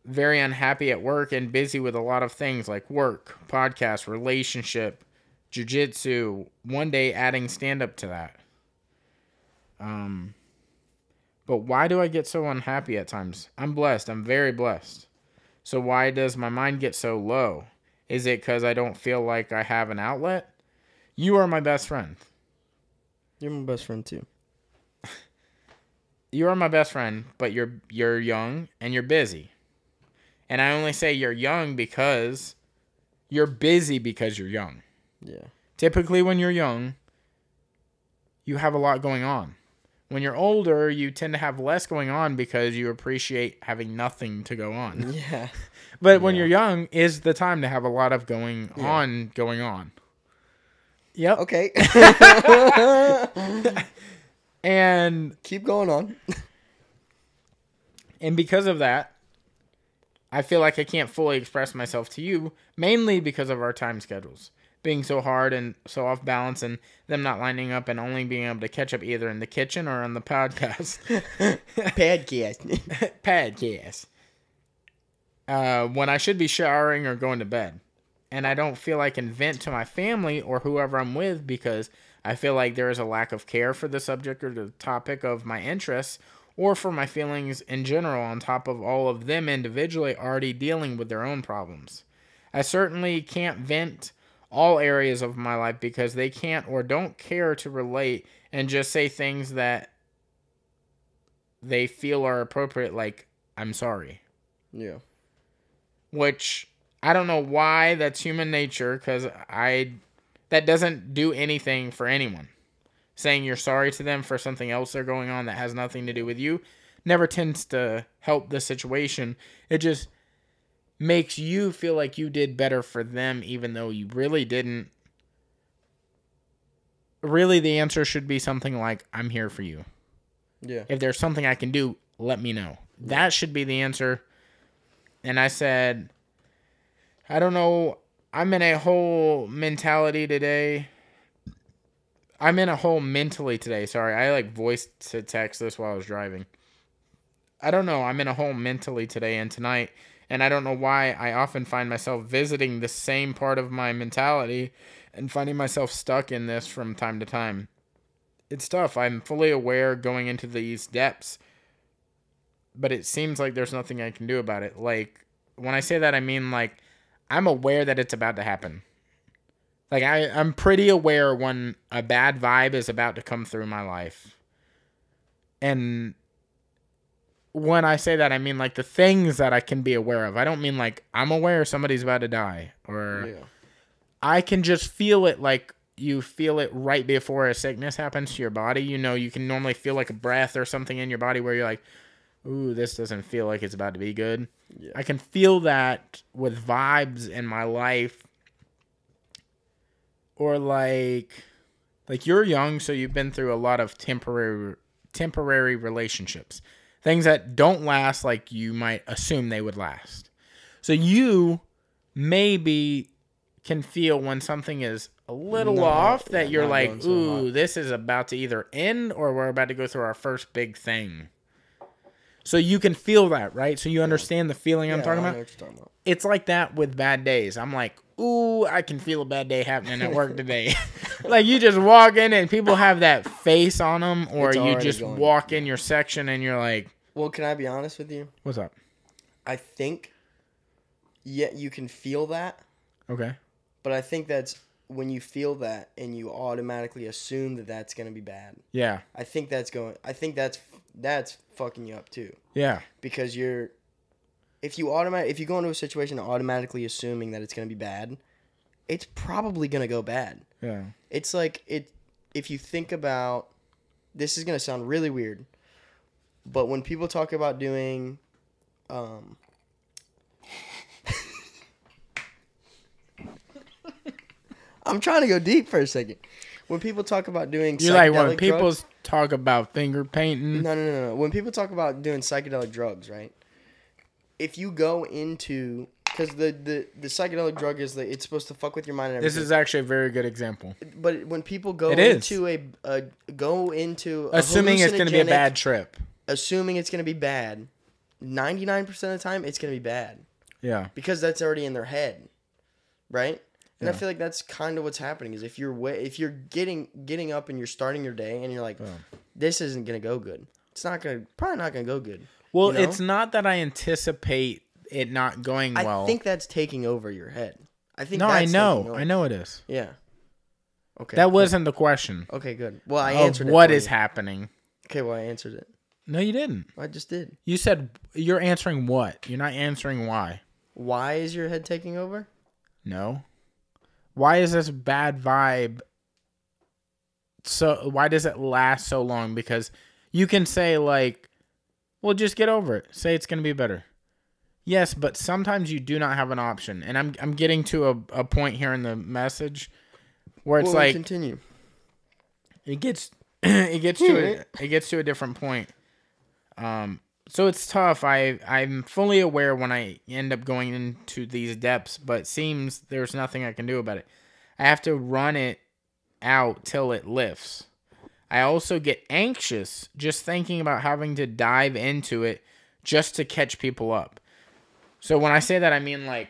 very unhappy at work and busy with a lot of things like work, podcast, relationship, jiu-jitsu, one day adding stand-up to that. But why do I get so unhappy at times? I'm blessed. I'm very blessed. So why does my mind get so low? Is it because I don't feel like I have an outlet? You are my best friend. You're my best friend too. You are my best friend, but you're young and you're busy. And I only say you're young because you're busy because you're young. Yeah. Typically when you're young, you have a lot going on. When you're older, you tend to have less going on because you appreciate having nothing to go on. Yeah. But when you're young is the time to have a lot of going on. Yep. Okay. And keep going on. And because of that, I feel like I can't fully express myself to you, mainly because of our time schedules being so hard and so off balance, and them not lining up and only being able to catch up either in the kitchen or on the podcast. Podcast. When I should be showering or going to bed. And I don't feel I can vent to my family or whoever I'm with because I feel like there is a lack of care for the subject or the topic of my interests or for my feelings in general, on top of all of them individually already dealing with their own problems. I certainly can't vent all areas of my life because they can't or don't care to relate and just say things that they feel are appropriate, like, I'm sorry. Yeah. Which, I don't know why that's human nature, because that doesn't do anything for anyone. Saying you're sorry to them for something else they're going on that has nothing to do with you never tends to help the situation. It just makes you feel like you did better for them, even though you really didn't. Really, the answer should be something like, I'm here for you. Yeah. If there's something I can do, let me know. That should be the answer. And I said, I don't know. I'm in a whole mentality today. I'm in a whole mentally today. Sorry, I voiced to text this while I was driving. I don't know. I'm in a whole mentally today and tonight. And I don't know why I often find myself visiting the same part of my mentality and finding myself stuck in this from time to time. It's tough. I'm fully aware going into these depths, but it seems like there's nothing I can do about it. Like, when I say that, I mean, I'm aware that it's about to happen. I'm pretty aware when a bad vibe is about to come through my life. And when I say that, I mean, the things that I can be aware of. I don't mean, I'm aware somebody's about to die. Or I can just feel it you feel it right before a sickness happens to your body. You can normally feel a breath or something in your body where you're like, ooh, this doesn't feel like it's about to be good. Yeah. I can feel that with vibes in my life. Or you're young, so you've been through a lot of temporary relationships. Things that don't last like you might assume they would last. So you maybe can feel when something is a little off that you're like, ooh, this is about to either end or we're about to go through our first big thing. So you can feel that, right? So you understand the feeling I'm talking about? I know what you're talking about. It's like that with bad days. I'm like, ooh, I can feel a bad day happening at work today. You just walk in and people have that face on them, or you just walk in your section and you're like... Well, can I be honest with you? What's up? I think, you can feel that. Okay. But I think that's when you feel that and you automatically assume that that's going to be bad. Yeah. I think that's fucking you up too. Yeah. Because if you go into a situation automatically assuming that it's going to be bad, it's probably going to go bad. Yeah. It's if you think about, this is going to sound really weird, but when people talk about doing I'm trying to go deep for a second. When people talk about doing when people talk about finger painting. No. When people talk about doing psychedelic drugs, right? If you go into because the psychedelic drug is it's supposed to fuck with your mind and everything. This is actually a very good example. But when people go into assuming it's going to be a bad trip, assuming it's going to be bad, 99% of the time it's going to be bad. Yeah. Because that's already in their head, right? And I feel like that's kind of what's happening is if you're getting up and you're starting your day and you're like, this isn't going to go good. It's probably not going to go good. Well, it's not that I anticipate it not going well. I think that's taking over your head. I know it is. Yeah. Okay. That wasn't the question. Okay, good. Well, I answered it. What is happening? Okay, well, I answered it. No, you didn't. I just did. You said you're answering what? You're not answering why. Why is your head taking over? No. Why is this bad vibe? So why does it last so long? Because you can say like, well, just get over it. Say it's going to be better. Yes, but sometimes you do not have an option. And I'm getting to a point here in the message where it's like continue. It gets to a different point. So it's tough. I'm fully aware when I end up going into these depths, but it seems there's nothing I can do about it. I have to run it out till it lifts. I also get anxious just thinking about having to dive into it just to catch people up. So when I say that, I mean like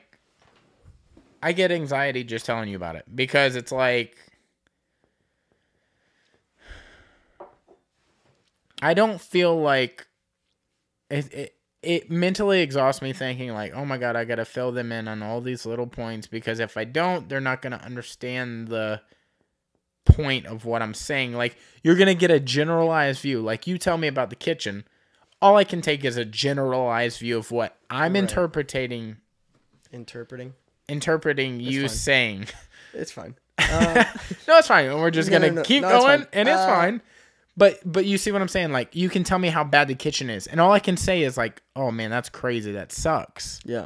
I get anxiety just telling you about it because it's like I don't feel like it mentally exhausts me thinking like, oh my God, I got to fill them in on all these little points because if I don't, they're not going to understand the point of what I'm saying. Like you're going to get a generalized view. Like you tell me about the kitchen. All I can take is a generalized view of what I'm interpreting you saying. It's fine. No, it's fine. We're just going to keep going and it's fine. But you see what I'm saying? Like, you can tell me how bad the kitchen is. And all I can say is like, oh, man, that's crazy. That sucks. Yeah.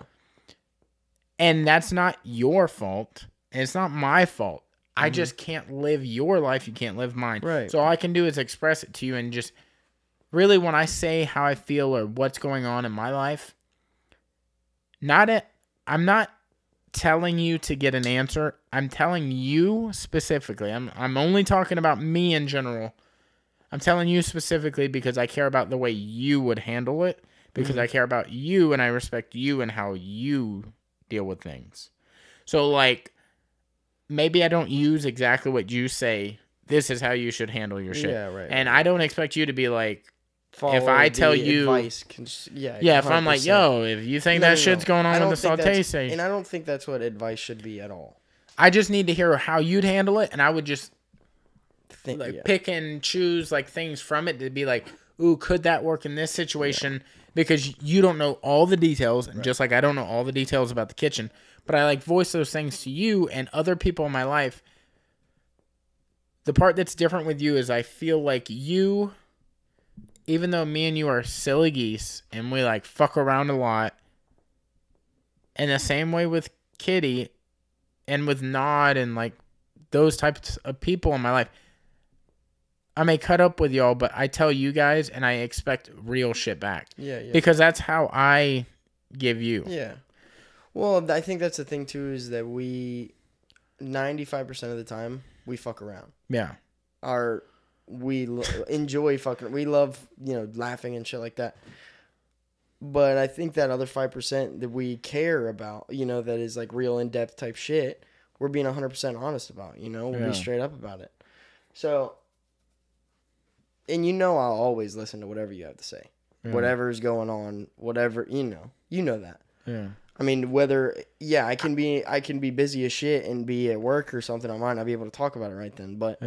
And that's not your fault. And it's not my fault. I just can't live your life. You can't live mine. Right. So all I can do is express it to you. And just really when I say how I feel or what's going on in my life, I'm not telling you to get an answer. I'm telling you specifically. I'm only talking about me in general. I'm telling you specifically because I care about the way you would handle it, because I care about you and I respect you and how you deal with things. So, like, maybe I don't use exactly what you say. This is how you should handle your shit. Yeah, right. And I don't expect you to be like, follow if I tell you, advice, if I'm like, yo, if you think that shit's going on in the saute, say. And I don't think that's what advice should be at all. I just need to hear how you'd handle it, and I would just pick and choose like things from it to be like, ooh, could that work in this situation? Because you don't know all the details, and just like I don't know all the details about the kitchen, but I like voice those things to you and other people in my life. The part that's different with you is I feel like you, even though me and you are silly geese and we like fuck around a lot, in the same way with Kitty and with Nod and like those types of people in my life, I may cut up with y'all, but I tell you guys and I expect real shit back. Yeah. Because that's how I give you. Yeah. Well, I think that's the thing too, is that 95% of the time, we fuck around. Yeah. We enjoy fucking, we love, laughing and shit like that. But I think that other 5% that we care about, that is like real in-depth type shit, we're being 100% honest about, we'll be straight up about it. So, and I'll always listen to whatever you have to say. Yeah. Whatever's going on, whatever, you know that. Yeah. I mean, I can be busy as shit and be at work or something. I might not be able to talk about it right then, but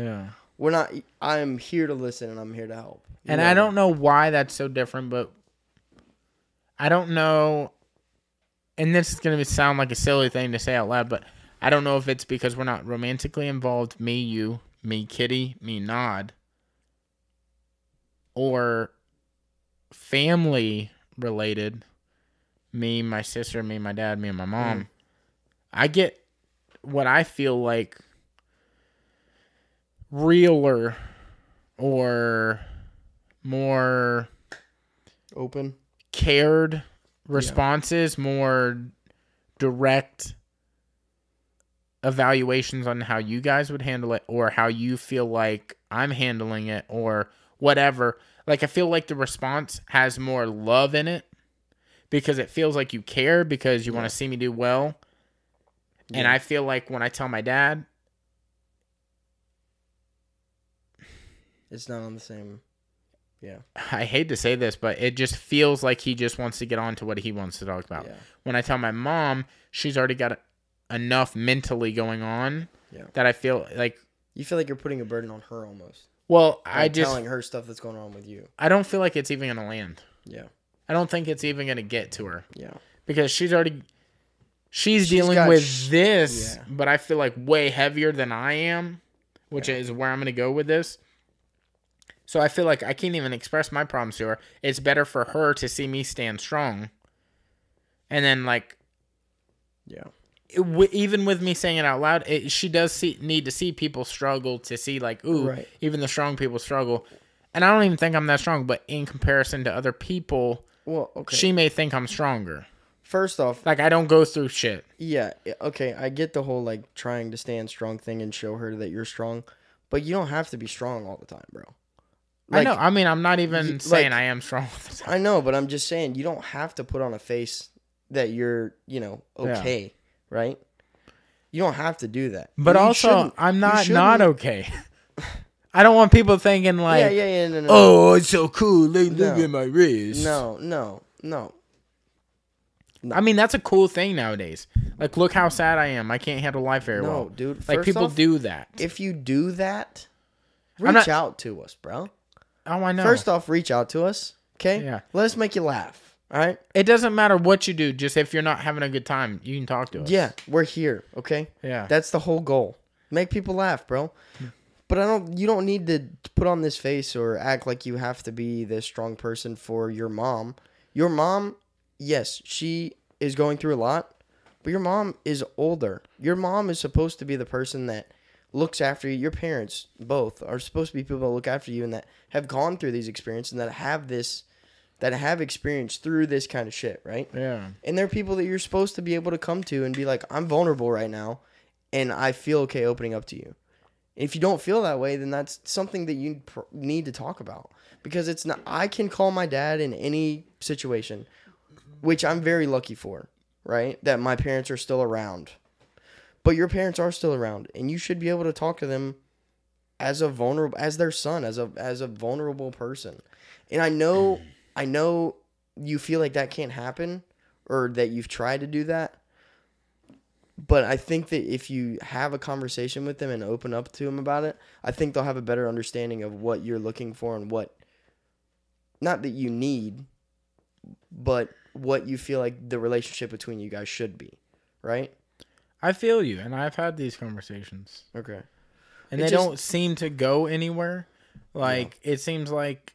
I'm here to listen and I'm here to help. And I don't know why that's so different, but I don't know, and this is going to sound like a silly thing to say out loud, but I don't know if it's because we're not romantically involved, me, you, me, Kitty, me, Nod, or family related, me, my sister, me, my dad, me, and my mom. I get what I feel like realer or more open, cared responses, more direct evaluations on how you guys would handle it or how you feel like I'm handling it or whatever. Like, I feel like the response has more love in it because it feels like you care because you want to see me do well. Yeah. And I feel like when I tell my dad, it's not on the same. Yeah. I hate to say this, but it just feels like he just wants to get on to what he wants to talk about. Yeah. When I tell my mom, she's already got enough mentally going on that I feel like... You feel like you're putting a burden on her almost. Well, I just... telling her stuff that's going on with you. I don't feel like it's even going to land. Yeah. I don't think it's even going to get to her. Yeah. Because she's dealing with this, but I feel like way heavier than I am, which is where I'm going to go with this. So I feel like I can't even express my problems to her. It's better for her to see me stand strong. And then, like... Yeah. Even with me saying it out loud, she does need to see people struggle to see, like, ooh, even the strong people struggle. And I don't even think I'm that strong, but in comparison to other people, she may think I'm stronger. First off, like, I don't go through shit. Yeah, okay, I get the whole, like, trying to stand strong thing and show her that you're strong, but you don't have to be strong all the time, bro. Like, I know. I mean, I'm not even saying I am strong all the time. I know, but I'm just saying you don't have to put on a face that you're, okay. Yeah. Right? You don't have to do that. But also, I'm not okay. I don't want people thinking like, no. Oh, it's so cool. Look at my wrist. No. I mean, that's a cool thing nowadays. Like, look how sad I am. I can't handle life very well. No, dude. Like, people do that. If you do that, reach out to us, bro. Oh, I know. First off, reach out to us. Okay? Yeah. Let us make you laugh. All right. It doesn't matter what you do. Just if you're not having a good time, you can talk to us. Yeah, we're here. Okay. Yeah. That's the whole goal. Make people laugh, bro. But you don't need to put on this face or act like you have to be this strong person for your mom. Your mom, yes, she is going through a lot, but your mom is older. Your mom is supposed to be the person that looks after you. Your parents both are supposed to be people that look after you and that have gone through these experiences and that have experienced through this kind of shit, right? Yeah. And they're people that you're supposed to be able to come to and be like, I'm vulnerable right now, and I feel okay opening up to you. And if you don't feel that way, then that's something that you need to talk about. Because it's not. I can call my dad in any situation, which I'm very lucky for, right? That my parents are still around. But your parents are still around, and you should be able to talk to them as their son, as a vulnerable person. And I know you feel like that can't happen or that you've tried to do that. But I think that if you have a conversation with them and open up to them about it, I think they'll have a better understanding of what you're looking for and what, not that you need, but what you feel like the relationship between you guys should be, right? I feel you, and I've had these conversations. Okay. And they don't seem to go anywhere. Like, it seems like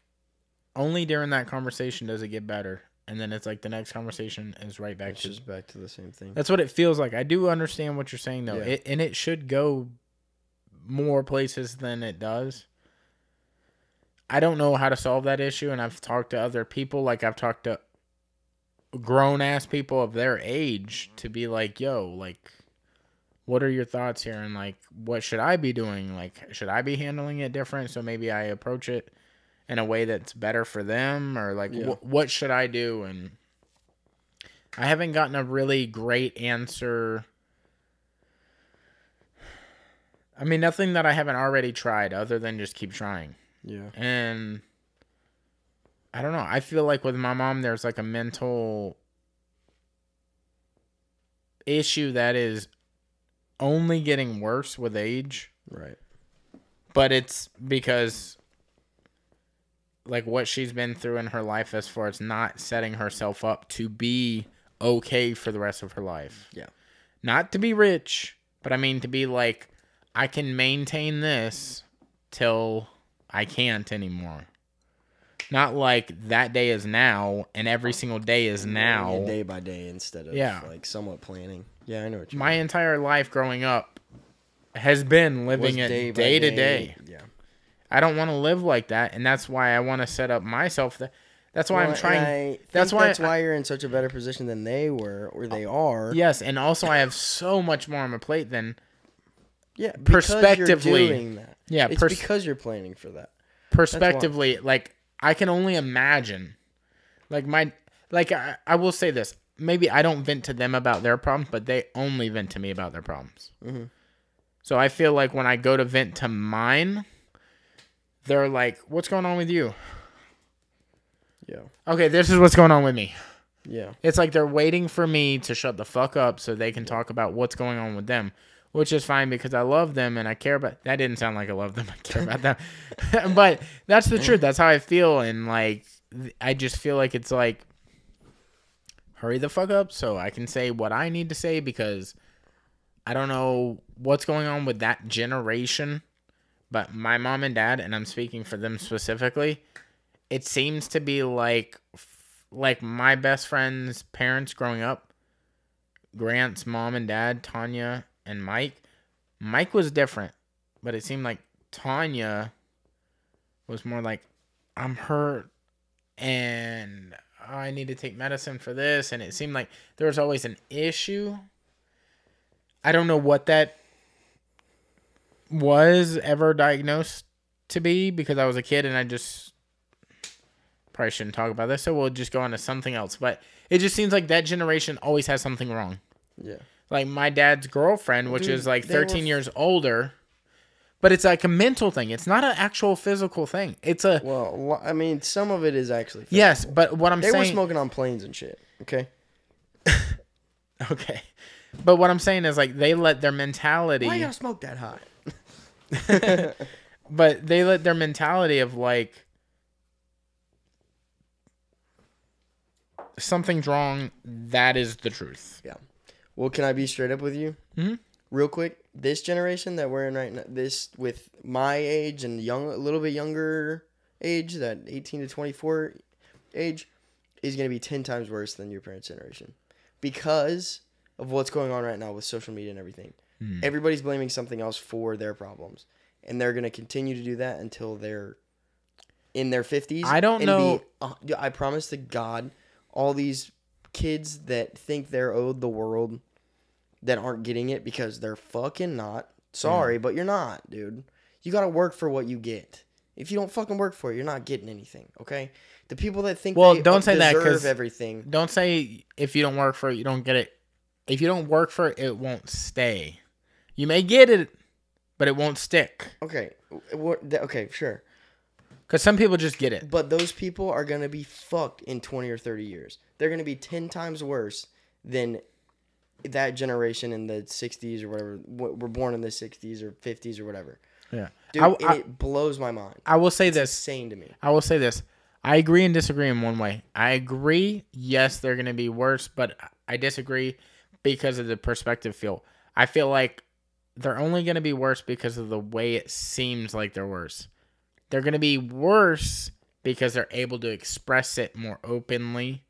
only during that conversation does it get better. And then it's like the next conversation is right back to the same thing. That's what it feels like. I do understand what you're saying, though. Yeah. And it should go more places than it does. I don't know how to solve that issue, and I've talked to other people. Like, I've talked to grown-ass people of their age to be like, yo, like, what are your thoughts here? And, like, what should I be doing? Like, should I be handling it different? So maybe I approach it in a way that's better for them, or like, what should I do? And I haven't gotten a really great answer. I mean, nothing that I haven't already tried other than just keep trying. Yeah. And I don't know. I feel like with my mom, there's like a mental issue that is only getting worse with age. Right. But it's because like what she's been through in her life as far as not setting herself up to be okay for the rest of her life. Yeah. Not to be rich, but I mean to be like, I can maintain this till I can't anymore. Not like that day is now and every single day is now. Day by day instead of like somewhat planning. Yeah, I know what you mean. My entire life growing up has been living it day to day. Yeah. I don't want to live like that, and that's why I want to set up myself. That's why I'm trying. That's why you're in such a better position than they were or they are. Yes, and also I have so much more on my plate than. Yeah, Perspectively, you're doing that. Yeah, it's because you're planning for that. Perspectively, like I can only imagine. I will say this. Maybe I don't vent to them about their problems, but they only vent to me about their problems. Mm-hmm. So I feel like when I go to vent to mine, they're like, "What's going on with you?" Yeah. Okay, this is what's going on with me. Yeah. It's like they're waiting for me to shut the fuck up so they can talk about what's going on with them, which is fine because I love them and I care about. That didn't sound like I love them. I care about them, but that's the truth. That's how I feel, and like I just feel like it's like. Hurry the fuck up so I can say what I need to say because I don't know what's going on with that generation, but my mom and dad, and I'm speaking for them specifically, it seems to be like my best friend's parents growing up, Grant's mom and dad, Tanya and Mike. Mike was different, but it seemed like Tanya was more like, I'm hurt and I need to take medicine for this, and it seemed like there was always an issue. I don't know what that was ever diagnosed to be because I was a kid and I just probably shouldn't talk about this, so we'll just go on to something else. But it just seems like that generation always has something wrong. Yeah. Like my dad's girlfriend, which is like 13 years older, but it's like a mental thing. It's not an actual physical thing. It's a... Well, I mean, some of it is actually physical. Yes, but what I'm saying... They were smoking on planes and shit, okay? Okay. But what I'm saying is, like, they let their mentality... Why you gotta smoke that high? But they let their mentality of, like... Something's wrong, that is the truth. Yeah. Well, can I be straight up with you? Mm-hmm. Real quick, this generation that we're in right now, this with my age and a little bit younger age, that 18 to 24 age, is going to be 10 times worse than your parents' generation because of what's going on right now with social media and everything. Everybody's blaming something else for their problems, and they're going to continue to do that until they're in their 50s. I don't know. I promise to God, all these kids that think they're owed the world that aren't getting it because they're fucking not. Sorry, but you're not, dude. You gotta work for what you get. If you don't fucking work for it, you're not getting anything, okay? The people that think they don't say that, deserve everything. Don't say if you don't work for it, you don't get it. If you don't work for it, it won't stay. You may get it, but it won't stick. Okay. Okay, sure. Because some people just get it. But those people are gonna be fucked in 20 or 30 years. They're gonna be 10 times worse than that generation in the 60s or whatever, were born in the 60s or 50s or whatever. Yeah. Dude, it blows my mind. I will say it's this. Insane to me. I will say this. I agree and disagree in one way. I agree, yes, they're going to be worse, but I disagree because of the perspective feel. I feel like they're only going to be worse because of the way it seems like they're worse. They're going to be worse because they're able to express it more openly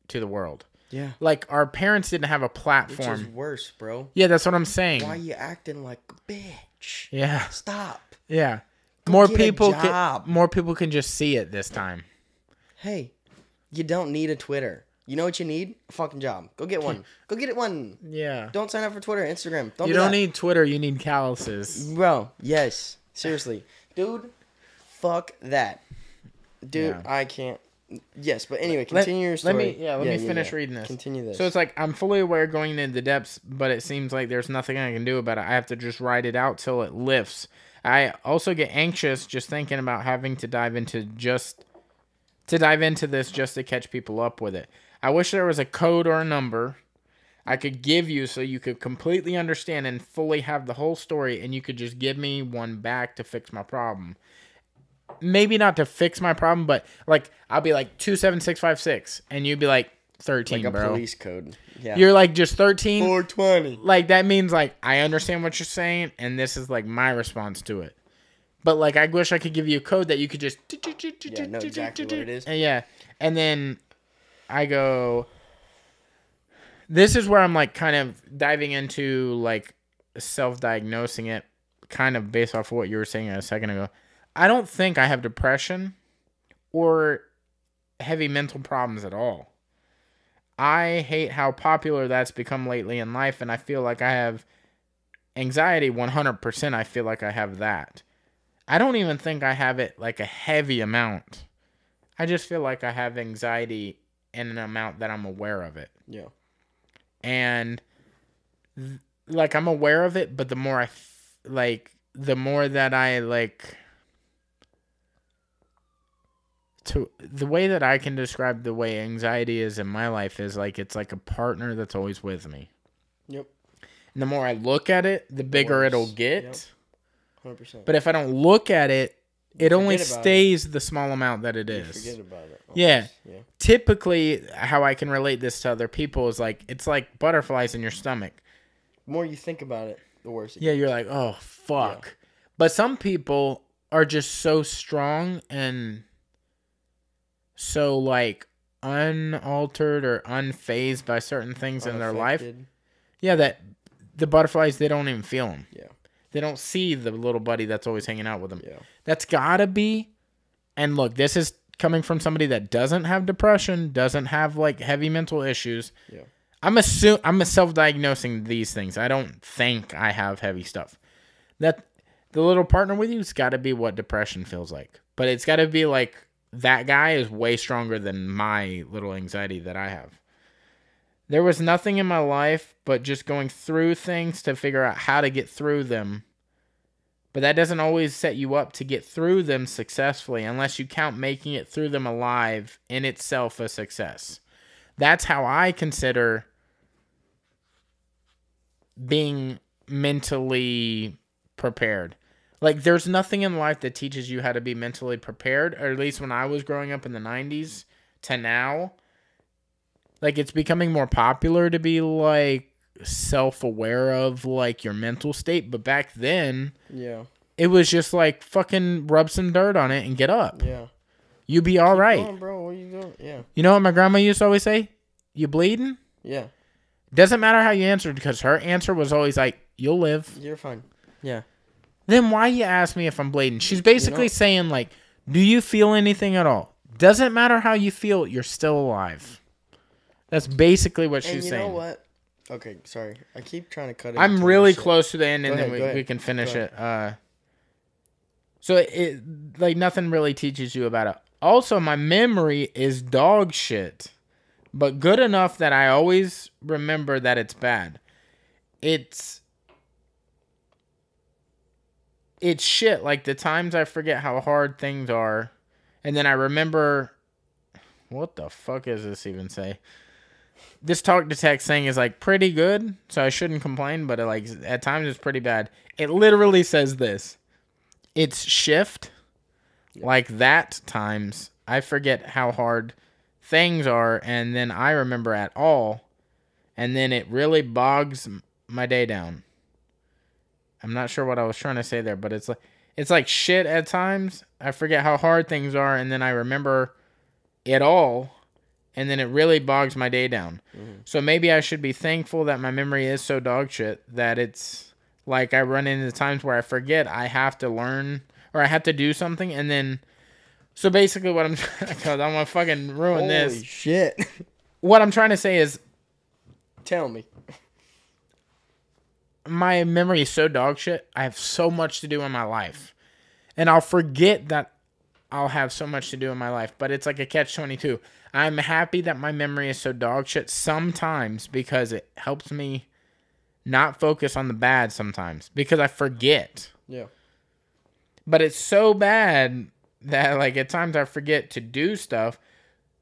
to the world. Yeah. Like, our parents didn't have a platform. Which is worse, bro. Yeah, that's what I'm saying. Why are you acting like a bitch? Yeah. Stop. Yeah. Go more get people a job. more people can just see it this time. Hey, you don't need a Twitter. You know what you need? A fucking job. Go get one. Go get it one. Yeah. Don't sign up for Twitter, Instagram. You don't need Twitter, you need calluses. Bro, yes. Seriously. Dude, fuck that. Dude, yeah. I can't. Yes, but anyway, continue your story. Let me finish reading this. Continue this. So it's like, I'm fully aware going into the depths, but it seems like there's nothing I can do about it. I have to just ride it out till it lifts. I also get anxious just thinking about having to dive into this just to catch people up with it. I wish there was a code or a number I could give you so you could completely understand and fully have the whole story, and you could just give me one back to fix my problem. Maybe not to fix my problem, but like I'll be like 27656, and you'd be like 13, like a bro. Police code. Yeah. You're like just 13. 420. Like that means like I understand what you're saying, and this is like my response to it. But like I wish I could give you a code that you could just know exactly what it is. And then I go. This is where I'm like kind of diving into like self-diagnosing it, kind of based off of what you were saying a second ago. I don't think I have depression or heavy mental problems at all. I hate how popular that's become lately in life, and I feel like I have anxiety 100%. I feel like I have that. I don't even think I have it like a heavy amount. I just feel like I have anxiety in an amount that I'm aware of it. Yeah. And like I'm aware of it, but the more the more that I the way that I can describe the way anxiety is in my life is like it's like a partner that's always with me. Yep. And the more I look at it, the bigger it'll get. Yep. 100%. But if I don't look at it, it only stays the small amount that it is. You forget about it. Almost. Yeah. Typically, how I can relate this to other people is like it's like butterflies in your stomach. The more you think about it, the worse it gets. You're like, oh, fuck. Yeah. But some people are just so strong and so like unaltered or unfazed by certain things in their life. Yeah, that the butterflies, they don't even feel them. Yeah. They don't see the little buddy that's always hanging out with them. Yeah. That's gotta be. And look, this is coming from somebody that doesn't have depression, doesn't have like heavy mental issues. Yeah. I'm self-diagnosing these things. I don't think I have heavy stuff. That the little partner with you, it's got to be what depression feels like. But it's got to be like that guy is way stronger than my little anxiety that I have. There was nothing in my life but just going through things to figure out how to get through them. But that doesn't always set you up to get through them successfully unless you count making it through them alive in itself a success. That's how I consider being mentally prepared. Like, there's nothing in life that teaches you how to be mentally prepared, or at least when I was growing up in the 90s to now. Like, it's becoming more popular to be, like, self-aware of, like, your mental state. But back then, it was just, like, fucking rub some dirt on it and get up. Yeah. You be all right. Come on, bro. What are you doing? Yeah. You know what my grandma used to always say? You bleeding? Yeah. Doesn't matter how you answered, because her answer was always like, you'll live. You're fine. Yeah. Then why you ask me if I'm bleeding? She's basically saying, like, do you feel anything at all? Doesn't matter how you feel, you're still alive. That's basically what she's saying. You know what? Okay, sorry. I keep trying to cut it. I'm really close to the end, and then we can finish it. So it like nothing really teaches you about it. Also, my memory is dog shit, but good enough that I always remember that it's bad. It's shit. Like the times I forget how hard things are, and then I remember. What the fuck is this even say? This talk to text thing is like pretty good, so I shouldn't complain, but like at times it's pretty bad. It literally says this. It's shift. Like that times I forget how hard things are, and then I remember at all, and then it really bogs my day down. I'm not sure what I was trying to say there, but it's like shit at times. I forget how hard things are, and then I remember it all, and then it really bogs my day down. Mm-hmm. So maybe I should be thankful that my memory is so dog shit that it's like I run into times where I forget I have to learn or I have to do something, and then so basically what I'm gonna fucking ruin this. Holy shit. What I'm trying to say is, tell me. My memory is so dog shit. I have so much to do in my life, and I'll forget that I'll have so much to do in my life. But it's like a catch-22. I'm happy that my memory is so dog shit sometimes because it helps me not focus on the bad sometimes because I forget. Yeah. But it's so bad that like at times I forget to do stuff,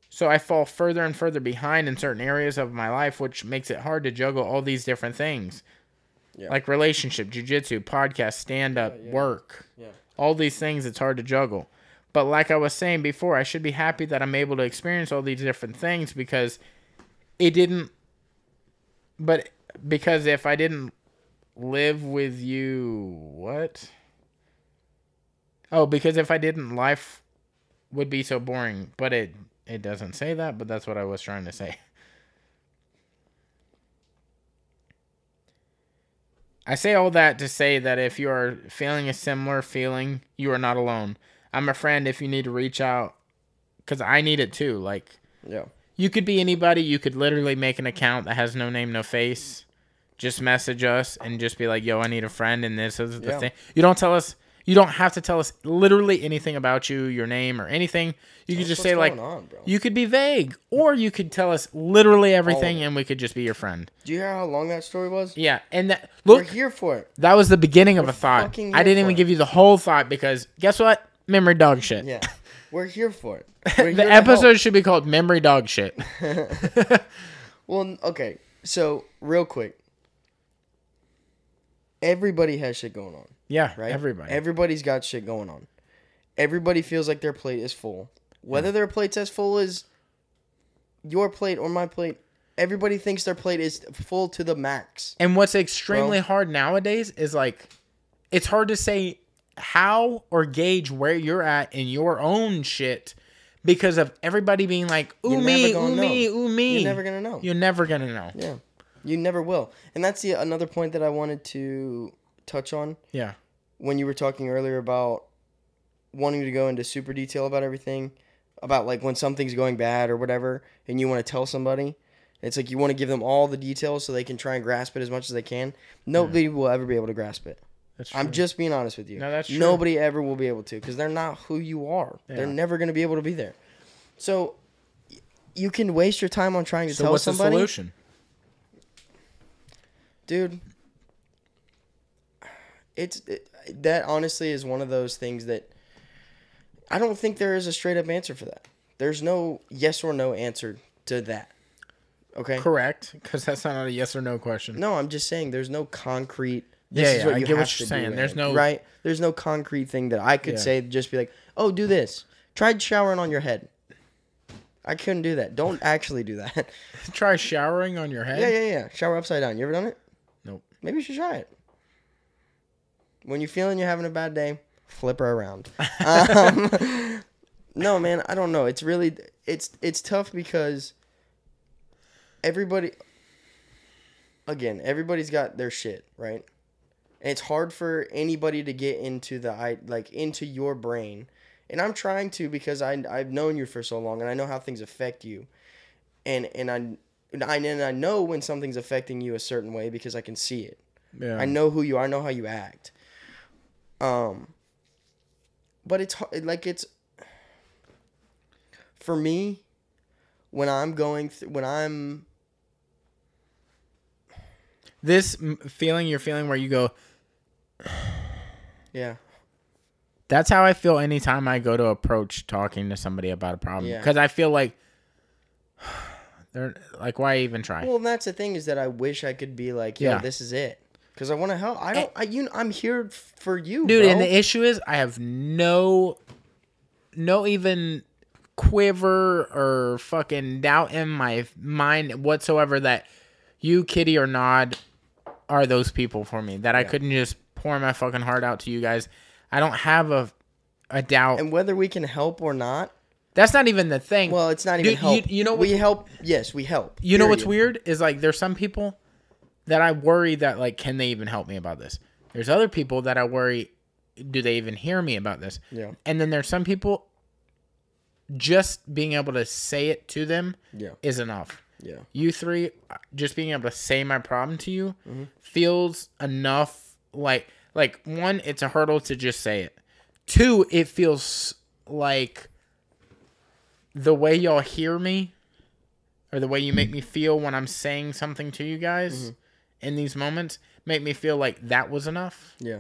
so I fall further and further behind in certain areas of my life, which makes it hard to juggle all these different things. Yeah. Like relationship, jiu-jitsu, podcast, stand-up, work. Yeah. All these things, it's hard to juggle. But like I was saying before, I should be happy that I'm able to experience all these different things because it didn't... But because if I didn't live with you... What? Oh, because if I didn't, life would be so boring. But it doesn't say that, but that's what I was trying to say. I say all that to say that if you are feeling a similar feeling, you are not alone. I'm a friend if you need to reach out because I need it too. Like, Yeah. you could be anybody. You could literally make an account that has no name, no face. Just message us and just be like, yo, I need a friend, and this is the thing. You don't have to tell us literally anything about you, your name, or anything. You could just say, like, you could be vague, or you could tell us literally everything, and we could just be your friend. Do you hear how long that story was? Yeah, and look, we're here for it. That was the beginning of a thought. I didn't even give you the whole thought because guess what? Memory dog shit. Yeah, we're here for it. The episode should be called Memory Dog Shit. Well, okay, so real quick. Everybody has shit going on. Yeah, right? Everybody's got shit going on. Everybody feels like their plate is full. Whether their plate's as full as your plate or my plate, everybody thinks their plate is full to the max. And what's extremely hard nowadays is, like, it's hard to say how or gauge where you're at in your own shit because of everybody being like, ooh me, ooh me, ooh me. You're never going to know. You're never going to know. Yeah. You never will. And that's another point that I wanted to touch on. Yeah. When you were talking earlier about wanting to go into super detail about everything, about like when something's going bad or whatever, and you want to tell somebody, it's like you want to give them all the details so they can try and grasp it as much as they can. Nobody will ever be able to grasp it. That's true. I'm just being honest with you. No, that's true. Nobody ever will be able to because they're not who you are. Yeah. They're never going to be able to be there. So you can waste your time on trying to tell somebody. So what's the solution? Dude, that honestly is one of those things that I don't think there is a straight up answer for that. There's no yes or no answer to that. Okay? Correct, because that's not a yes or no question. No, I'm just saying there's no concrete. I get what you're saying. There's no right. There's no concrete thing that I could say. Just be like, oh, do this. Try showering on your head. I couldn't do that. Don't actually do that. Try showering on your head. Yeah. Shower upside down. You ever done it? Nope. Maybe you should try it. When you're feeling you're having a bad day, flip her around. No, man, I don't know. It's really it's tough because everybody's got their shit, right? And it's hard for anybody to get into into your brain. And I'm trying to because I've known you for so long and I know how things affect you. And I know when something's affecting you a certain way because I can see it. Yeah. I know who you are. I know how you act. But it's for me when I'm this feeling you're feeling where you go, yeah. That's how I feel anytime I go to approach talking to somebody about a problem. Because I feel like they're like, why even try? Well, that's the thing is that I wish I could be like, yo, this is it. Because I want to help. I'm here for you, dude. Bro. And the issue is, I have no even quiver or fucking doubt in my mind whatsoever that you, Kitty, or Nod are those people for me. That I couldn't just pour my fucking heart out to you guys. I don't have a doubt. And whether we can help or not. That's not even the thing. Well, it's not even help. You know we help. Yes, we help. You know what's weird is like there's some people that I worry that like can they even help me about this? There's other people that I worry do they even hear me about this? Yeah. And then there's some people just being able to say it to them is enough. Yeah. You three just being able to say my problem to you feels enough like one, it's a hurdle to just say it. Two, it feels like the way y'all hear me or the way you make me feel when I'm saying something to you guys in these moments make me feel like that was enough. Yeah.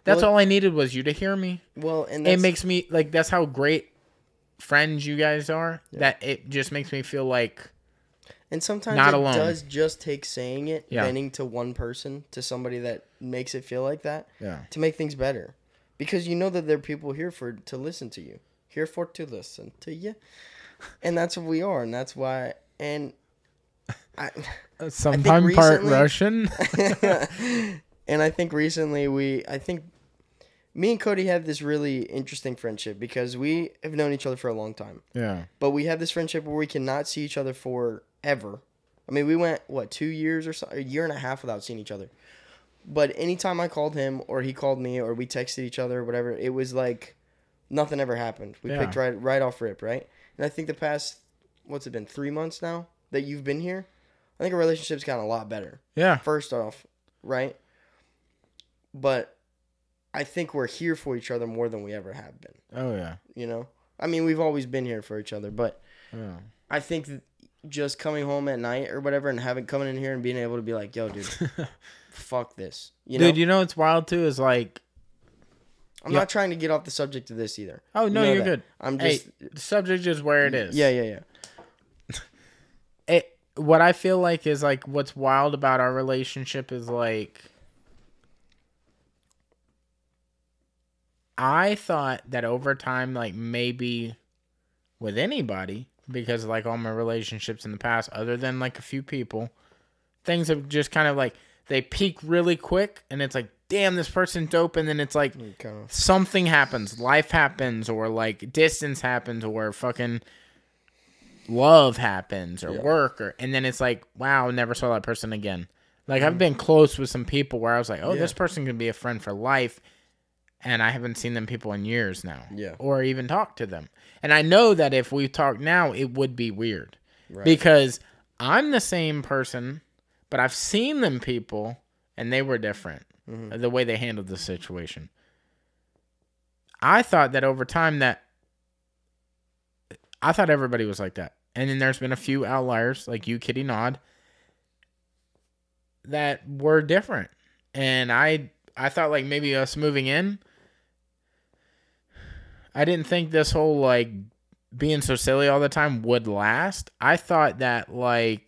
That's all I needed was you to hear me. Well, and it makes me like, that's how great friends you guys are, that it just makes me feel like and sometimes not it alone. Does just take saying it, venting to one person, to somebody that makes it feel like that, to make things better. Because you know that there are people here to listen to you. Here for to listen to you. And that's what we are. And that's why. And sometimes part Russian. And I think recently me and Cody have this really interesting friendship because we have known each other for a long time. Yeah. But we have this friendship where we cannot see each other forever. I mean, we went, 2 years or so, a year and a half without seeing each other. But anytime I called him or he called me or we texted each other or whatever, it was like Nothing ever happened. We picked right off rip, right? And I think the past, what's it been, 3 months now that you've been here? I think our relationship's gotten a lot better. Yeah. First off, right? But I think we're here for each other more than we ever have been. Oh, yeah. You know? I mean, we've always been here for each other, but I think just coming home at night or whatever and coming in here and being able to be like, yo, dude, fuck this. You know? Dude, you know what's wild, too, is like... I'm not trying to get off the subject of this either. Oh, no, you're good. I'm just... Hey, the subject is where it is. Yeah. What I feel like is, like, what's wild about our relationship is, like... I thought that over time, like, maybe with anybody, because, like, all my relationships in the past, other than, like, a few people, things have just kind of, like, they peak really quick, and it's like, damn, this person's dope, and then it's like, something happens, life happens, or, like, distance happens, or fucking love happens, or work, and then it's like, wow, never saw that person again. Like, I've been close with some people where I was like, oh, this person can be a friend for life, and I haven't seen them people in years now. Yeah. Or even talked to them. And I know that if we talk now, it would be weird. Right. Because I'm the same person, but I've seen them people, and they were different. Mm-hmm. The way they handled the situation. I thought that over time I thought everybody was like that. And then there's been a few outliers, like you, Kitty Nod, that were different. And I thought, like, maybe us moving in, I didn't think this whole, like, being so silly all the time would last. I thought that, like,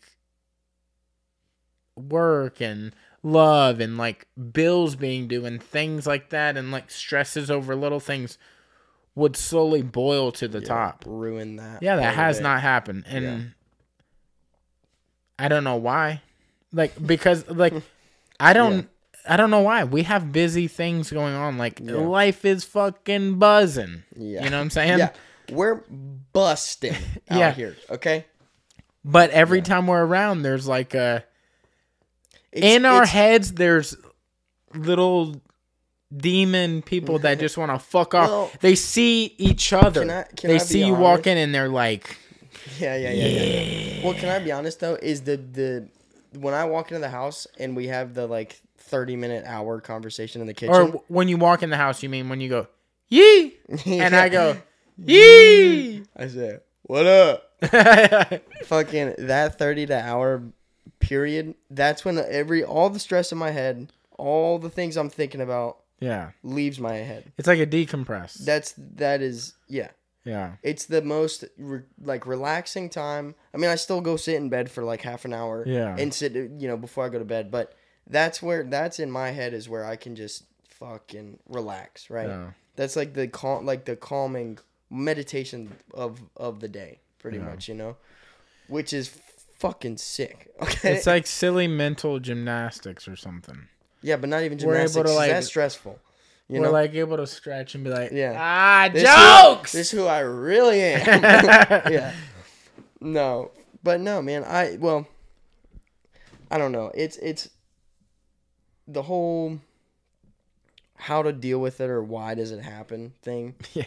work and love and, like, bills being due and things like that and, like, stresses over little things would slowly boil to the top. Ruin that. Yeah, that has not happened. And I don't know why. Like, because, like, I don't know why. We have busy things going on. Like, life is fucking buzzing. Yeah. You know what I'm saying? Yeah. We're busting out here, okay? But every time we're around, there's like in our heads, there's little demon people that just want to fuck off. Well, they see each other. They see you walk in and they're like... Yeah. Well, can I be honest, though? Is the when I walk into the house and we have the, like, 30-minute hour conversation in the kitchen... Or when you walk in the house, you mean when you go, yee! And I go, yee! I say, what up? Fucking that 30-hour period, that's when all the stress in my head, all the things I'm thinking about leaves my head. It's like a decompress. That is. Yeah. It's the most relaxing time. I mean, I still go sit in bed for like half an hour and sit, before I go to bed, but that's in my head is where I can just fucking relax, right? Yeah. That's like the calming meditation of the day, pretty much, which is fucking sick. Okay, it's like silly mental gymnastics or something. Yeah, but not even gymnastics. We're able to, that's stressful. We're like able to stretch and be like, jokes. This is who I really am. Yeah. No, but no, man. I don't know. It's the whole how to deal with it or why does it happen thing. Yeah.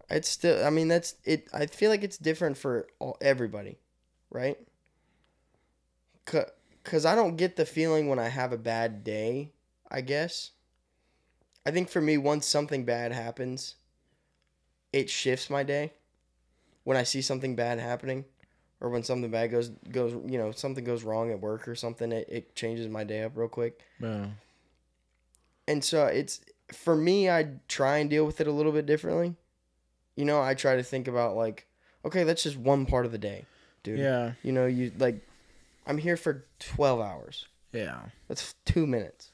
It's still. I mean, that's it. I feel like it's different for everybody, right? Because I don't get the feeling when I have a bad day, I guess. I think for me, once something bad happens, it shifts my day. When I see something bad happening, or when something bad goes, something goes wrong at work or something, it changes my day up real quick. Yeah. And so for me, I try and deal with it a little bit differently. I try to think about like, okay, that's just one part of the day, dude. Yeah. I'm here for 12 hours. Yeah. That's 2 minutes.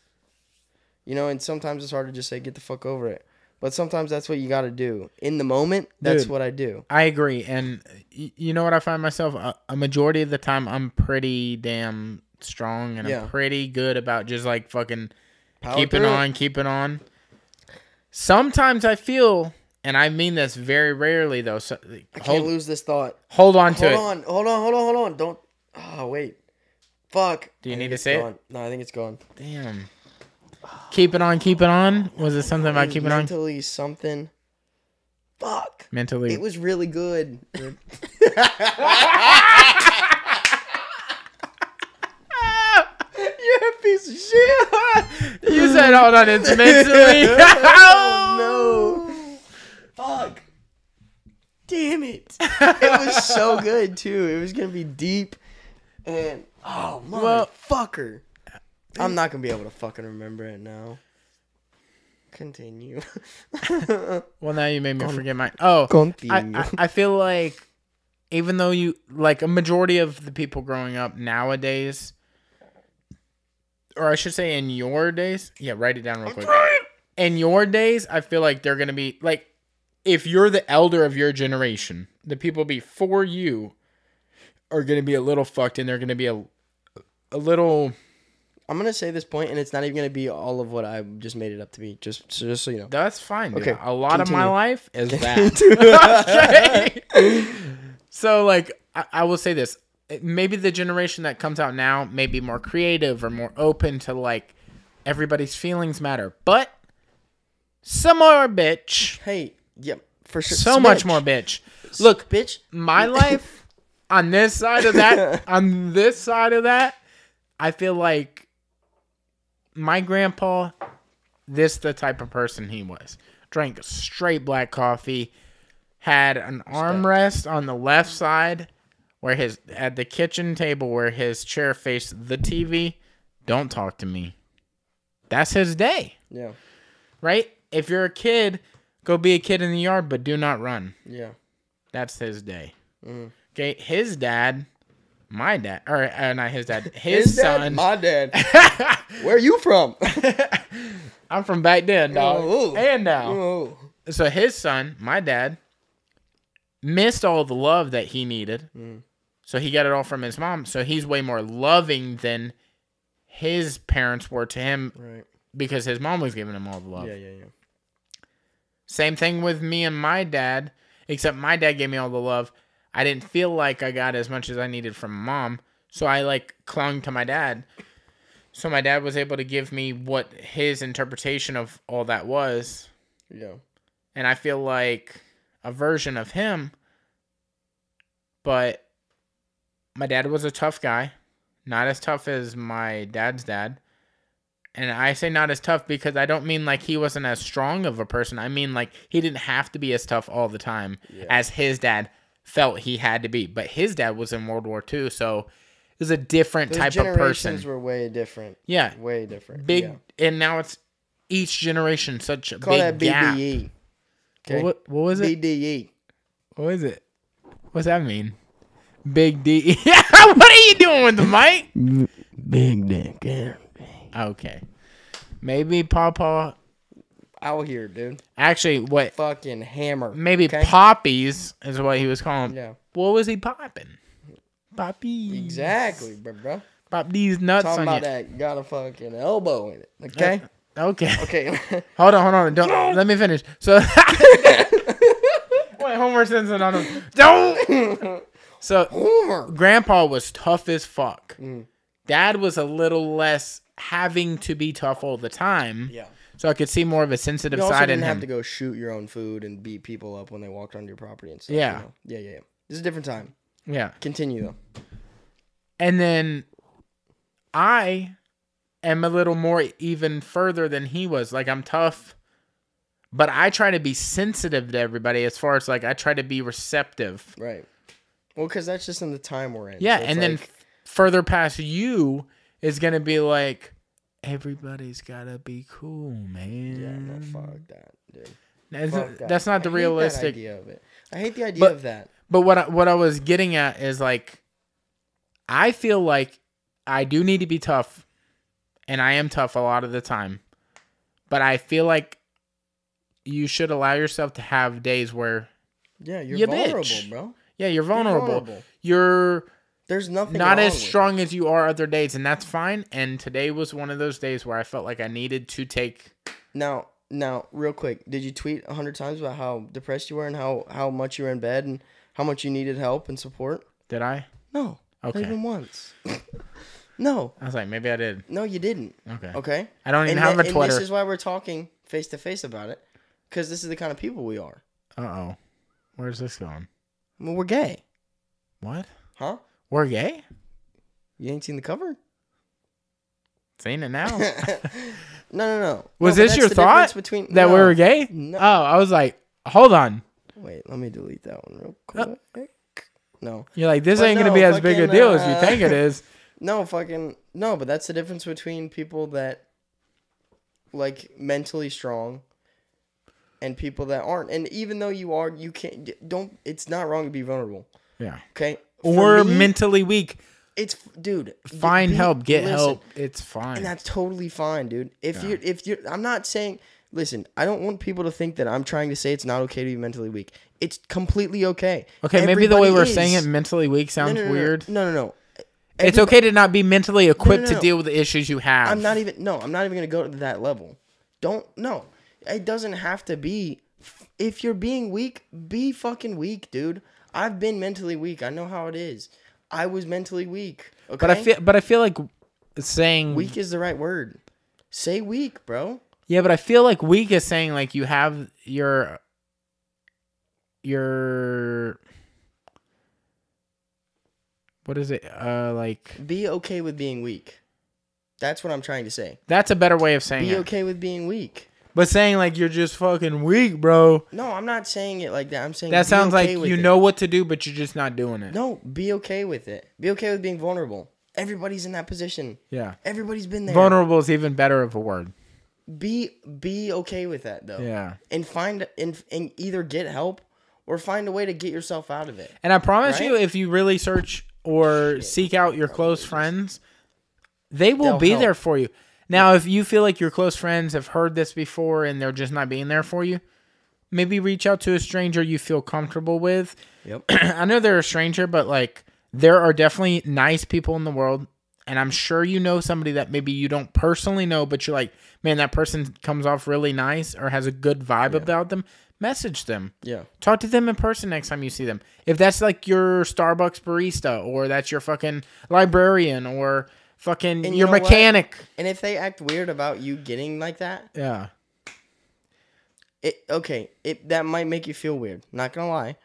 And sometimes it's hard to just say, get the fuck over it. But sometimes that's what you got to do. In the moment, that's what I do. I agree. And you know what I find myself? A majority of the time, I'm pretty damn strong. And I'm pretty good about just like fucking keeping on. Sometimes I feel, and I mean this very rarely though. So, I can't lose this thought. Hold on to it. Hold on. Don't. Oh, wait. Fuck. Do you need to say it? No, I think it's gone. Damn. Keep it on. Was it something about keeping on? Mentally something. Fuck. Mentally. It was really good. You're a piece of shit. You said, hold on, it's mentally. Oh, no. Fuck. Damn it. It was so good, too. It was going to be deep. And, oh, motherfucker. I'm not going to be able to fucking remember it now. Continue. Well, now you made me forget mine. Oh, Continue. I feel like even though you, like a majority of the people growing up nowadays, or I should say in your days. Yeah, write it down real quick. In your days, I feel like they're going to be, like, if you're the elder of your generation, the people before you are going to be a little fucked, and they're going to be a little... I'm going to say this point, and it's not even going to be all of what I just made it up to be, just so you know. That's fine, dude. Okay, A lot of my life is that. Okay. So, like, I will say this. Maybe the generation that comes out now may be more creative or more open to, like, everybody's feelings matter. But some more bitch. Hey, yep, for sure. So much more bitch. Look, bitch. my life on this side of that, I feel like my grandpa, this the type of person he was. Drank straight black coffee, had an armrest on the left side where at the kitchen table where his chair faced the TV. Don't talk to me. That's his day. Yeah. Right? If you're a kid, go be a kid in the yard, but do not run. Yeah. That's his day. Mm. Okay, his dad, my dad, or not his dad, his son. Dad, my dad. Where are you from? I'm from back then, dog. Oh. And now. Oh. So his son, my dad, missed all the love that he needed. Mm. So he got it all from his mom. So he's way more loving than his parents were to him, Right. because his mom was giving him all the love. Yeah. Same thing with me and my dad, except my dad gave me all the love. I didn't feel like I got as much as I needed from mom, so I, like, clung to my dad. So my dad was able to give me what his interpretation of all that was. Yeah. And I feel like a version of him, but my dad was a tough guy. Not as tough as my dad's dad. And I say not as tough because I don't mean like he wasn't as strong of a person. I mean like he didn't have to be as tough all the time as his dad felt he had to be. But his dad was in World War II, so it was a different type of person. Generations were way different. Yeah. Way different. Big, yeah. And now it's each generation such a Call big that gap. BDE. Okay. What was it? BDE. What is it? What's that mean? Big D. What are you doing with the mic? Big dick. Okay. Maybe Pawpaw. Out here, dude. Actually, what? Fucking hammer. Maybe Poppies is what he was calling. Yeah. What was he popping? Poppies. Exactly, bro. Pop these nuts Talking on about you. that. Got a fucking elbow in it. Okay? Okay. Okay. Hold on. Don't let me finish. So wait, Homer Simpson on him. Don't. So Homer. Grandpa was tough as fuck. Mm. Dad was a little less having to be tough all the time. Yeah. So I could see more of a sensitive You also side in didn't him. have to go shoot your own food and beat people up when they walked onto your property and stuff. Yeah. You know? Yeah. This is a different time. Yeah. Continue, though. And then I am a little more even further than he was. Like, I'm tough, but I try to be sensitive to everybody as far as, like, I try to be receptive. Right. Well, because that's just in the time we're in. Yeah, so and then further past you is going to be like, everybody's got to be cool, man. Yeah, no, fuck that, dude. That's not the realistic idea of it. I hate the idea of that. But what I was getting at is, like, I feel like I do need to be tough, and I am tough a lot of the time. But I feel like you should allow yourself to have days where you're vulnerable, bitch. Bro. Yeah, you're vulnerable. There's nothing not as strong as you are other days, and that's fine. And today was one of those days where I felt like I needed to take. Now, real quick, did you tweet 100 times about how depressed you were and how much you were in bed and how much you needed help and support? Did I? No. Okay. Not even once. No. I was like, maybe I did. No, you didn't. Okay. I don't even have a Twitter. And this is why we're talking face to face about it, because this is the kind of people we are. Uh-oh. Where's this going? Well, we're gay. What? Huh? We're gay? You ain't seen the cover? Seen it now. No. Was No, this your thought that we were gay? No. Oh, I was like, hold on. Wait, let me delete that one real quick. No. You're like, this But ain't going to no, be as big a fucking, deal as you think it is. No, but that's the difference between people that, like, mentally strong and people that aren't. And even though you are, you can't, it's not wrong to be vulnerable. Yeah. Okay? Or mentally weak. It's, dude. Find help, get help. It's fine. And that's totally fine, dude. If you're, I'm not saying, listen, I don't want people to think that I'm trying to say it's not okay to be mentally weak. It's completely okay. Okay, maybe the way we're saying it, mentally weak, sounds weird. No. It's okay to not be mentally equipped to deal with the issues you have. I'm not even going to go to that level. No. It doesn't have to be. If you're being weak, be fucking weak, dude. I've been mentally weak. I know how it is. I was mentally weak. Okay? But I feel like saying weak is the right word. Say weak, bro. Yeah, but I feel like weak is saying like you have your what is it? Like be okay with being weak. That's what I'm trying to say. That's a better way of saying it. Be okay with being weak. But saying like you're just fucking weak, bro. No, I'm not saying it like that. I'm saying that sounds okay like you know what to do, but you're just not doing it. No, be okay with it. Be okay with being vulnerable. Everybody's in that position. Yeah. Everybody's been there. Vulnerable is even better of a word. Be okay with that though. Yeah. And and either get help or find a way to get yourself out of it. And I promise you, if you really search or seek out your close friends, they'll be there for you. Now, if you feel like your close friends have heard this before and they're just not being there for you, maybe reach out to a stranger you feel comfortable with. Yep. I know they're a stranger, but like there are definitely nice people in the world. And I'm sure you know somebody that maybe you don't personally know, but you're like, man, that person comes off really nice or has a good vibe about them. Message them. Yeah. Talk to them in person next time you see them. If that's like your Starbucks barista or that's your fucking librarian or fucking your mechanic. What? And if they act weird about you getting like that. Yeah. That might make you feel weird. Not going to lie.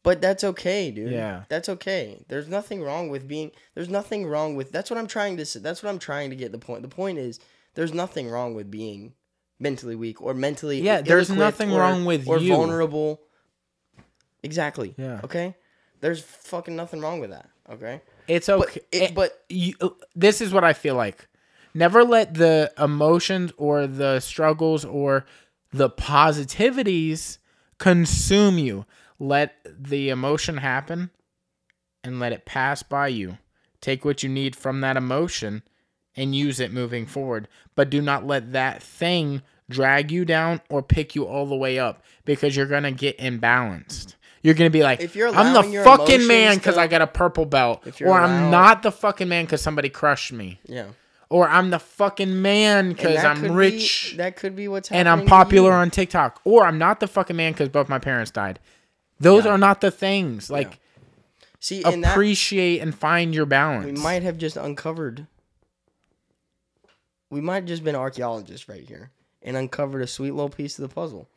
But that's okay, dude. Yeah. That's okay. There's nothing wrong with that's what I'm trying to say. That's what I'm trying to get the point. The point is there's nothing wrong with being mentally weak or mentally there's nothing wrong with or you. Or vulnerable. Exactly. Yeah. Okay? There's fucking nothing wrong with that. Okay? It's okay. This is what I feel like. Never let the emotions or the struggles or the positivities consume you. Let the emotion happen and let it pass by you. Take what you need from that emotion and use it moving forward. But do not let that thing drag you down or pick you all the way up because you're going to get imbalanced. You're going to be like, I'm the fucking man because I got a purple belt. Or I'm not the fucking man because somebody crushed me. Yeah. Or I'm the fucking man because I'm rich. That could be what's happening. And I'm popular on TikTok. Or I'm not the fucking man because both my parents died. Those are not the things. Like, see, appreciate and find your balance. We might have just uncovered. We might have just been archaeologists right here and uncovered a sweet little piece of the puzzle.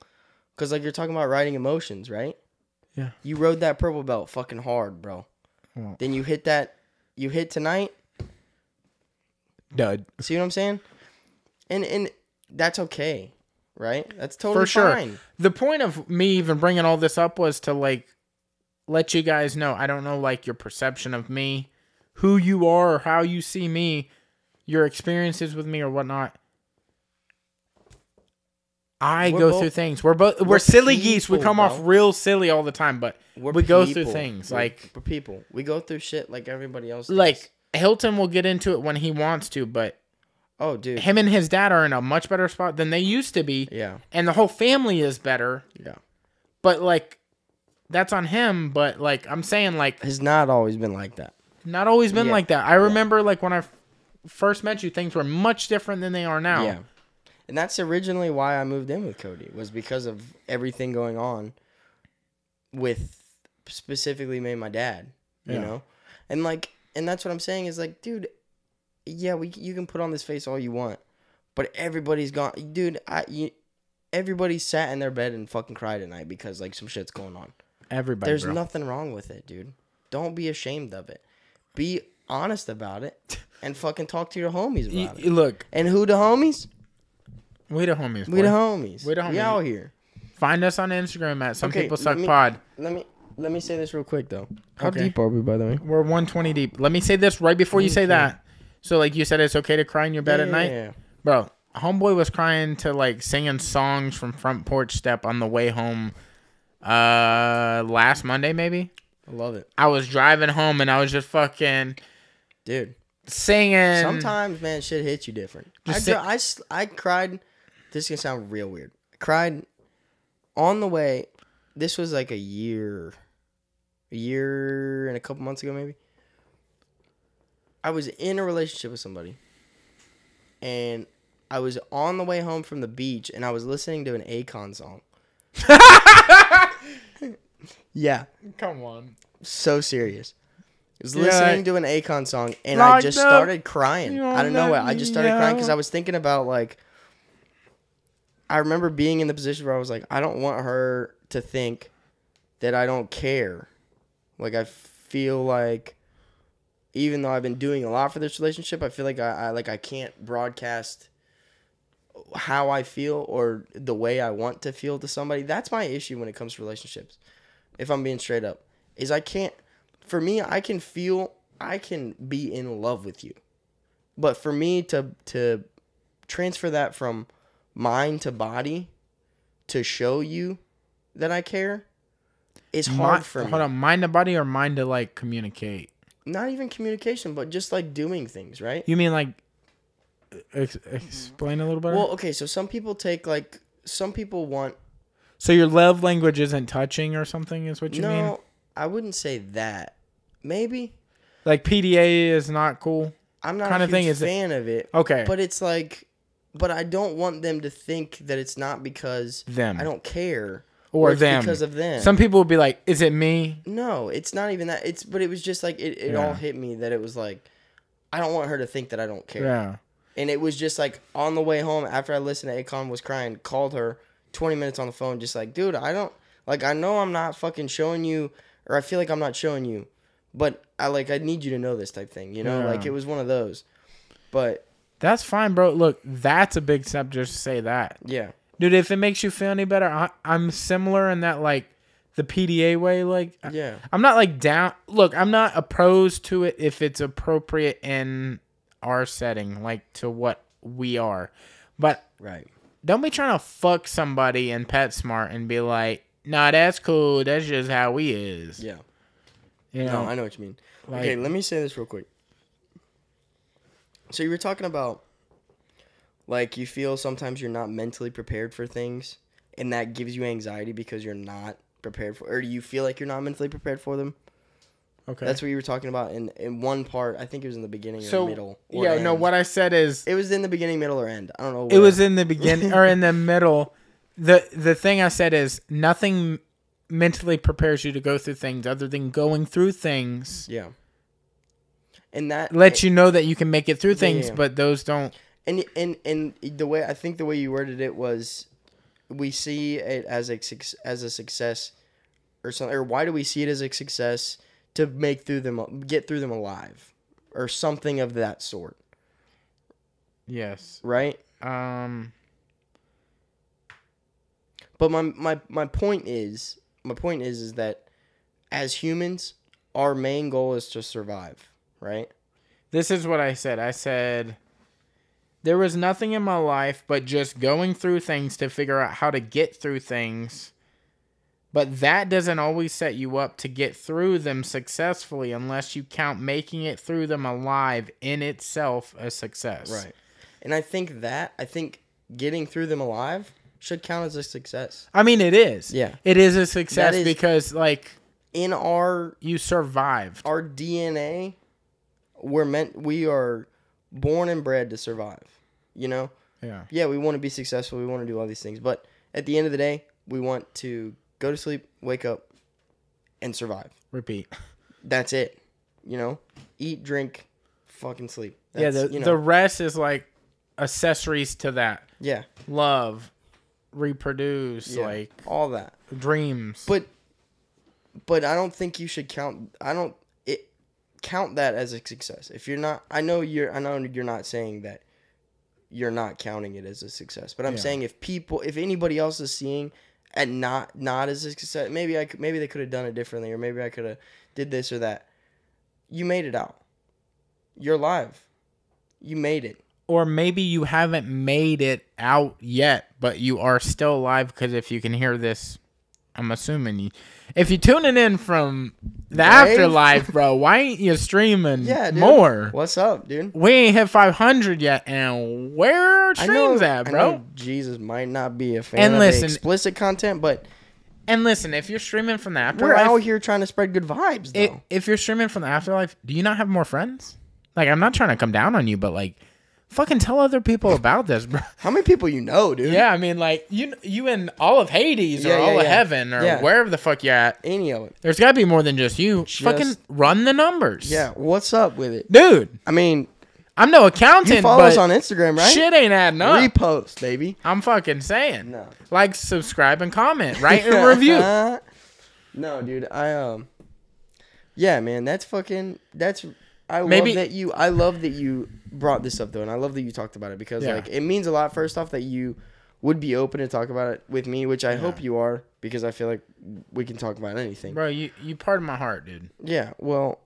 Because, like, you're talking about riding emotions, right? Yeah. You rode that purple belt fucking hard, bro. Well, then you hit tonight. Dud. See what I'm saying? And that's okay. Right? That's totally fine. Sure. The point of me even bringing all this up was to, like, let you guys know. I don't know, like, your perception of me, who you are, or how you see me, your experiences with me or whatnot. I go through things. We're silly people, geese. We come off real silly all the time, but we go through things. We're people. We go through shit like everybody else does. Like, Hylton will get into it when he wants to, but oh, dude. Him and his dad are in a much better spot than they used to be. Yeah. And the whole family is better. Yeah. But, like, that's on him. But, like, I'm saying, like... It's not always been like that. Not always been like that. I remember, like, when I first met you, things were much different than they are now. Yeah. And that's originally why I moved in with Kodie, was because of everything going on with specifically me and my dad, you know? And, like, and that's what I'm saying is, like, dude... Yeah, you can put on this face all you want, but everybody's gone. Dude, everybody sat in their bed and fucking cried at night because like some shit's going on. Everybody, There's bro. nothing wrong with it, dude. Don't be ashamed of it. Be honest about it and fucking talk to your homies about it. Look. And who the homies? We the homies, boy. We the homies. We the homies. We out here. Find us on Instagram at Some Okay, People Suck Pod. Let me say this real quick though. How Okay. deep are we, by the way? We're 120 deep. Let me say this right before you say that. So, like you said, it's okay to cry in your bed at night? Yeah. Bro, homeboy was crying to, like, singing songs from Front Porch Step on the way home last Monday, maybe? I love it. I was driving home, and I was just fucking... Dude. Singing. Sometimes, man, shit hits you different. I cried. This is going to sound real weird. I cried on the way. This was like a year and a couple months ago, maybe. I was in a relationship with somebody. And I was on the way home from the beach, and I was listening to an Akon song. Yeah. Come on. So serious. I was listening to an Akon song, and Locked I just up. started crying. I don't know. I just started crying because I was thinking about, like, I remember being in the position where I was like, I don't want her to think that I don't care. Like, I feel like, even though I've been doing a lot for this relationship, I feel like I can't broadcast how I feel or the way I want to feel to somebody. That's my issue when it comes to relationships. If I'm being straight up, is I can't. For me, I can be in love with you, but for me to transfer that from mind to body to show you that I care is hard for me. Hold on, mind to body or mind to, like, communicate? Not even communication, but just like doing things, right? You mean, like, explain a little better? Well, okay, so some people want... So your love language isn't touching or something is what you mean? No, I wouldn't say that. Maybe. Like PDA is not cool? I'm not kind a of thing, huge is it? fan of it. Okay. But it's like... But I don't want them to think that it's not because them. I don't care. Or it's them. Because of them. Some people would be like, is it me? No, it's not even that. But it was just like, it all hit me that it was like, I don't want her to think that I don't care. Yeah. And it was just like, on the way home, after I listened to Akon was crying, called her 20 minutes on the phone, just like, dude, I know I'm not fucking showing you, or I feel like I'm not showing you, but I need you to know this type thing, you know? Yeah. Like, it was one of those. But... That's fine, bro. Look, that's a big step just to say that. Yeah. Dude, if it makes you feel any better, I'm similar in that, like, the PDA way. Like, Yeah. I'm not, like, down. Look, I'm not opposed to it if it's appropriate in our setting, like, to what we are. But Right. don't be trying to fuck somebody in PetSmart and be like, nah, that's cool. That's just how we is. Yeah. You know? No, I know what you mean. Like, Okay, let me say this real quick. So you were talking about, like, you feel sometimes you're not mentally prepared for things, and that gives you anxiety because you're not prepared for, or do you feel like you're not mentally prepared for them? Okay. That's what you were talking about in one part. I think it was in the beginning or middle. Or yeah, end. no, what I said is... It was in the beginning, middle, or end. I don't know. It was in the beginning or in the middle. The thing I said is nothing mentally prepares you to go through things other than going through things. Yeah. And that let you know that you can make it through things, yeah. but those don't. And the way I think the way you worded it was, we see it as a success, or something. Or why do we see it as a success to get through them alive, or something of that sort? Yes. Right. But my point is that as humans, our main goal is to survive. Right? This is what I said. I said, there was nothing in my life but just going through things to figure out how to get through things. But that doesn't always set you up to get through them successfully unless you count making it through them alive in itself a success. Right. And I think getting through them alive should count as a success. I mean, it is. Yeah. It is a success because, like, in you survived. Our DNA... we are born and bred to survive, you know? Yeah. Yeah, we want to be successful. We want to do all these things. But at the end of the day, we want to go to sleep, wake up, and survive. Repeat. That's it. You know? Eat, drink, fucking sleep. That's, the rest is like accessories to that. Yeah. Love, reproduce, like all that dreams. But I don't think you should count. Count that as a success. If you're not, I know you're not saying that you're not counting it as a success. But I'm saying if anybody else is seeing and not as a success, maybe they could have done it differently, or maybe I could have did this or that. You made it out. You're alive. You made it. Or maybe you haven't made it out yet, but you are still alive, because if you can hear this, I'm assuming if you're tuning in from the afterlife, bro, why ain't you streaming more? What's up, dude? We ain't hit 500 yet, and where are streams at, bro? I know Jesus might not be a fan of the explicit content, but... And listen, if you're streaming from the afterlife... We're out here trying to spread good vibes, though. If you're streaming from the afterlife, do you not have more friends? Like, I'm not trying to come down on you, but, like, fucking tell other people about this, bro. How many people you know, dude? Yeah, I mean, like, you in all of Hades or all of heaven or wherever the fuck you're at. Any of it. There's got to be more than just you. Fucking run the numbers. Yeah, what's up with it? Dude. I mean... I'm no accountant, you follow us on Instagram, right? Shit ain't adding up. Repost, baby. I'm fucking saying. No. Like, subscribe, and comment. Write a review. No, dude. Yeah, man. That's fucking... I love that you brought this up, though, and I love that you talked about it, because like it means a lot, first off, that you would be open to talk about it with me, which I hope you are, because I feel like we can talk about anything. Bro, you part of my heart, dude. Yeah, well,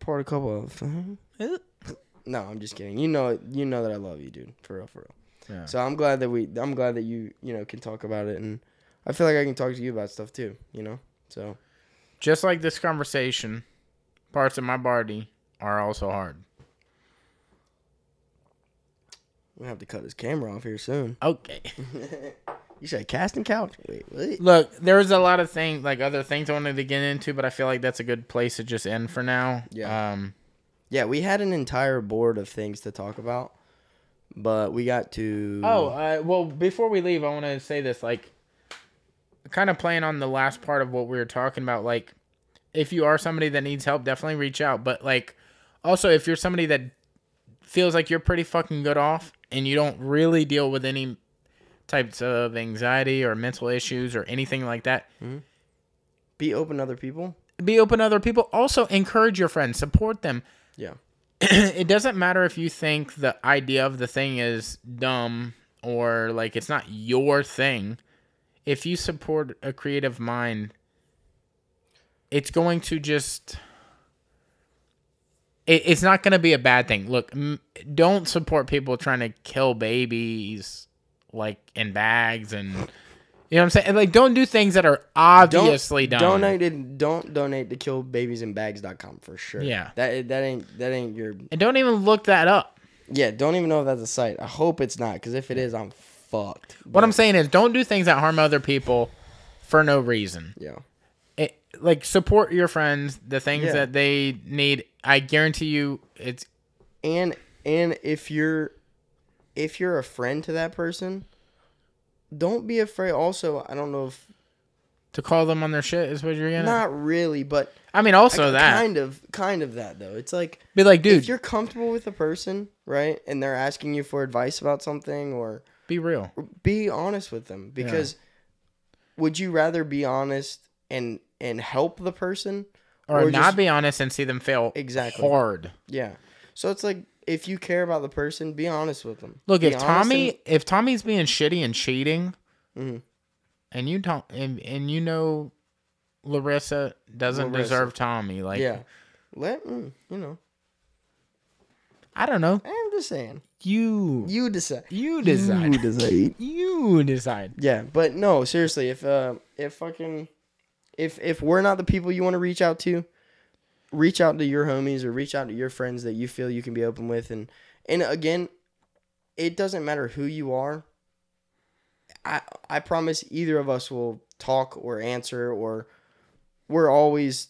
part a couple of things. No, I'm just kidding. You know that I love you, dude. For real. Yeah. So I'm glad that you can talk about it, and I feel like I can talk to you about stuff too, So just like this conversation, parts of my body are also hard. We'll have to cut his camera off here soon. Okay. You said casting couch? Wait, what? Look, there's a lot of things, like other things I wanted to get into, but I feel like that's a good place to just end for now. Yeah. Yeah, we had an entire board of things to talk about, but we got to... well, before we leave, I want to say this, like, kind of playing on the last part of what we were talking about, like, if you are somebody that needs help, definitely reach out, but, like, also, if you're somebody that feels like you're pretty fucking good off, and you don't really deal with any types of anxiety or mental issues or anything like that... Mm-hmm. Be open to other people. Be open to other people. Also, encourage your friends. Support them. Yeah. It doesn't matter if you think the idea of the thing is dumb or like it's not your thing. If you support a creative mind, it's going to just... It's not going to be a bad thing. Look, don't support people trying to kill babies like in bags and... You know what I'm saying? Like, don't do things that are obviously dumb. Don't donate to killbabiesinbags.com for sure. Yeah. That ain't your... And don't even look that up. Yeah, don't even know if that's a site. I hope it's not, because if it is, I'm fucked. What I'm saying is, don't do things that harm other people for no reason. Yeah. Like, support your friends, the things that they need. I guarantee you it's... And if you're a friend to that person... Don't be afraid. Also, I don't know if... To call them on their shit is what you're getting at? Not really, but... I mean, also that. Kind of that, though. It's like... Be like, dude... If you're comfortable with a person, right, and they're asking you for advice about something, or... Be real. Be honest with them. Because would you rather be honest and help the person? Or not be honest and see them fail hard. Yeah. So it's like... If you care about the person, be honest with them. Look, if Tommy's being shitty and cheating, and you don't, and you know, Larissa doesn't deserve Tommy, like, I don't know. I'm just saying. You decide. You decide. You decide. Yeah, but no, seriously, if we're not the people you want to reach out to. Reach out to your homies or reach out to your friends that you feel you can be open with. And again, it doesn't matter who you are. I promise either of us will talk or answer, or we're always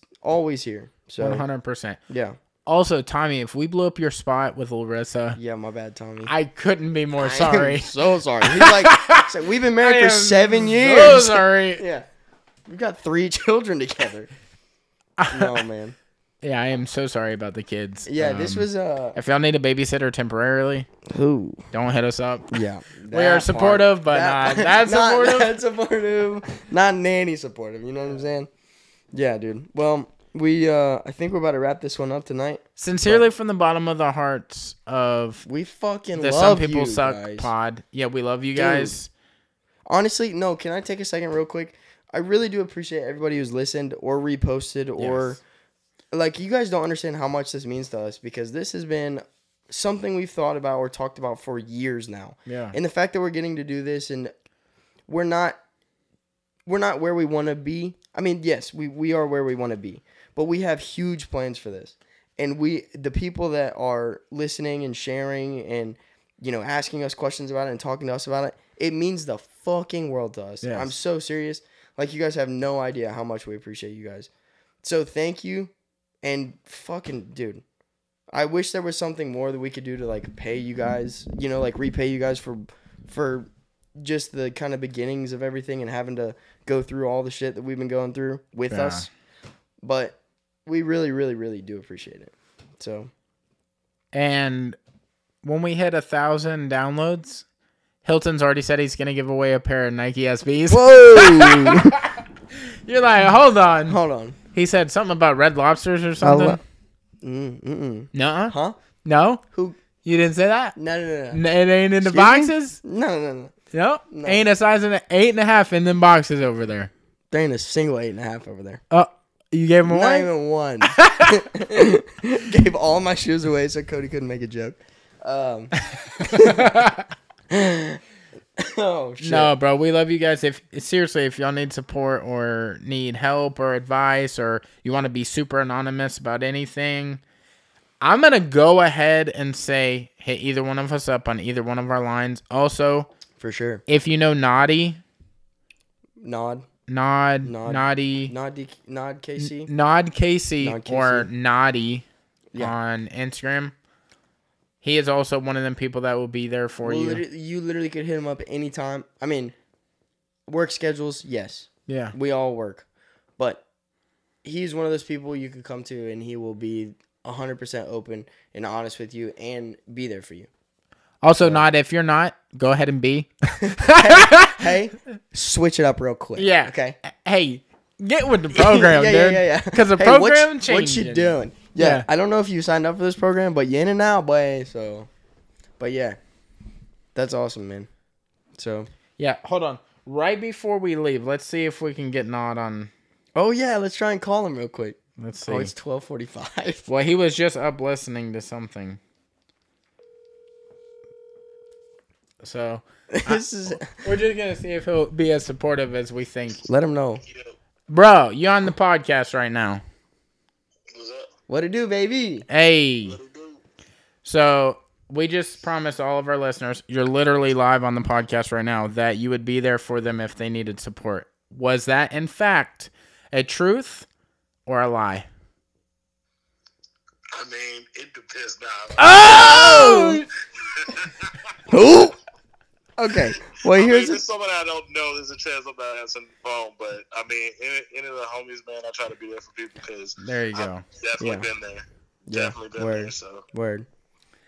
here. So 100%. Yeah. Also, Tommy, if we blew up your spot with Larissa... Yeah, my bad, Tommy. I couldn't be more sorry. I'm so sorry. He's like, we've been married for 7 years. So sorry. Yeah. We've got 3 children together. No, man. Yeah, I am so sorry about the kids. Yeah, this was If y'all need a babysitter temporarily, don't hit us up. Yeah, We are supportive, but not that supportive. Not that supportive. Not nanny supportive. You know what I'm saying? Yeah, dude. Well, I think we're about to wrap this one up tonight. Sincerely, from the bottom of the hearts of we fucking the love Some People you Suck guys. pod. Yeah, we love you guys. Honestly, no. Can I take a second, real quick? I really do appreciate everybody who's listened or reposted or. Yes. Like, you guys don't understand how much this means to us because this has been something we've thought about or talked about for years now. Yeah. And the fact that we're getting to do this and we're not where we want to be. I mean, yes, we are where we want to be, but we have huge plans for this. And the people that are listening and sharing and, you know, asking us questions about it and talking to us about it, it means the fucking world to us. Yes. I'm so serious. Like, you guys have no idea how much we appreciate you guys. So thank you. And fucking, dude, I wish there was something more that we could do to, like, pay you guys, you know, like, repay you guys for just the kind of beginnings of everything and having to go through all the shit that we've been going through with us. But we really, really, really do appreciate it. So. And when we hit 1,000 downloads, Hylton's already said he's going to give away a pair of Nike SBs. Whoa! You're like, hold on. Hold on. He said something about Red Lobsters or something. Nuh-uh. Huh? No? Who? You didn't say that? No. It ain't in the boxes? No. Nope. No. Ain't a size of 8.5 in them boxes over there. There ain't a single 8.5 over there. Oh, you gave him away? Not even one. Gave all my shoes away so Cody couldn't make a joke. Oh, shit. No, bro, we love you guys. If y'all need support or need help or advice or you want to be super anonymous about anything, I'm going to go ahead and say hit either one of us up on either one of our lines. Also, for sure. if you know Naughty, Nod Casey, Casey. or Naughty on Instagram. He is also one of them people that will be there for you. You literally could hit him up anytime. I mean, work schedules, yes. Yeah. We all work. But he's one of those people you could come to and he will be 100% open and honest with you and be there for you. Also, not if you're not, go ahead and be. hey, switch it up real quick. Yeah. Okay. Hey, get with the program, dude. Yeah. Because the program changed. What you doing? Yeah. I don't know if you signed up for this program, but you in and out, boy. So, but yeah, that's awesome, man. So. Yeah, hold on. Right before we leave, let's see if we can get Nod on. Oh, yeah. Let's try and call him real quick. Let's see. Oh, it's 12:45. Well, he was just up listening to something. So, we're just going to see if he'll be as supportive as we think. Let him know. Bro, you on the podcast right now. What's up? What it do, baby? Hey. What it do? So, we just promised all of our listeners, you're literally live on the podcast right now, that you would be there for them if they needed support. Was that, in fact, a truth or a lie? I mean, it depends now. Oh! Who? Okay. Well, here's there's someone I don't know. There's a chance I'm not answering the phone, but I mean, any of the homies, man, I try to be there for people because there you go. I've definitely been there. Yeah. Definitely been there. So Word.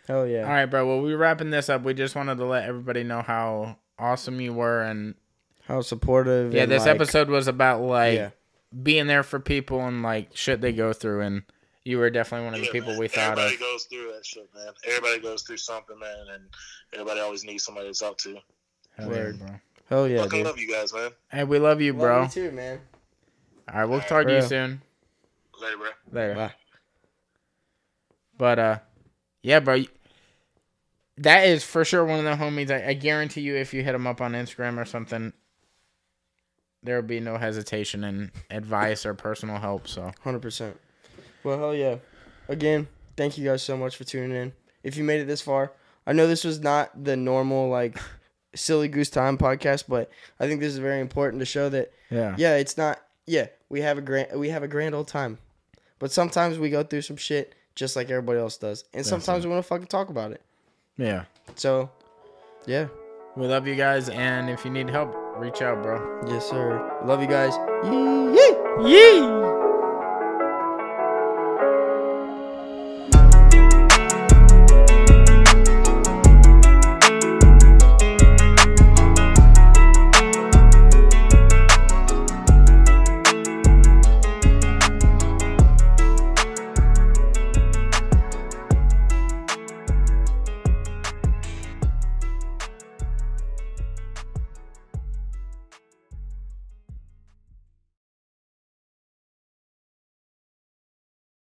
Hell yeah. All right, bro. Well, we're wrapping this up. We just wanted to let everybody know how awesome you were and how supportive. Yeah, and this episode was about being there for people and like shit they go through, and you were definitely one of the people man. we thought Everybody of. goes through that shit, man. Everybody goes through something, man, and everybody always needs somebody to talk to. Hell yeah, bro. Hell yeah, Fucking dude. love you guys, man. Hey, we love you, bro. Love you too, man. All right, we'll talk to you soon. Later, bro. Later. Bye. But yeah, bro. That is for sure one of the homies. I guarantee you, if you hit him up on Instagram or something, there will be no hesitation in advice or personal help. So 100%. Well, hell yeah. Again, thank you guys so much for tuning in. If you made it this far, I know this was not the normal like silly goose time podcast, but I think this is very important to show that it's not we have a grand old time, but sometimes we go through some shit just like everybody else does, and sometimes we want to fucking talk about it. Yeah. So, yeah. We love you guys, and if you need help, reach out, bro. Yes, sir. Love you guys. Yee! Yee!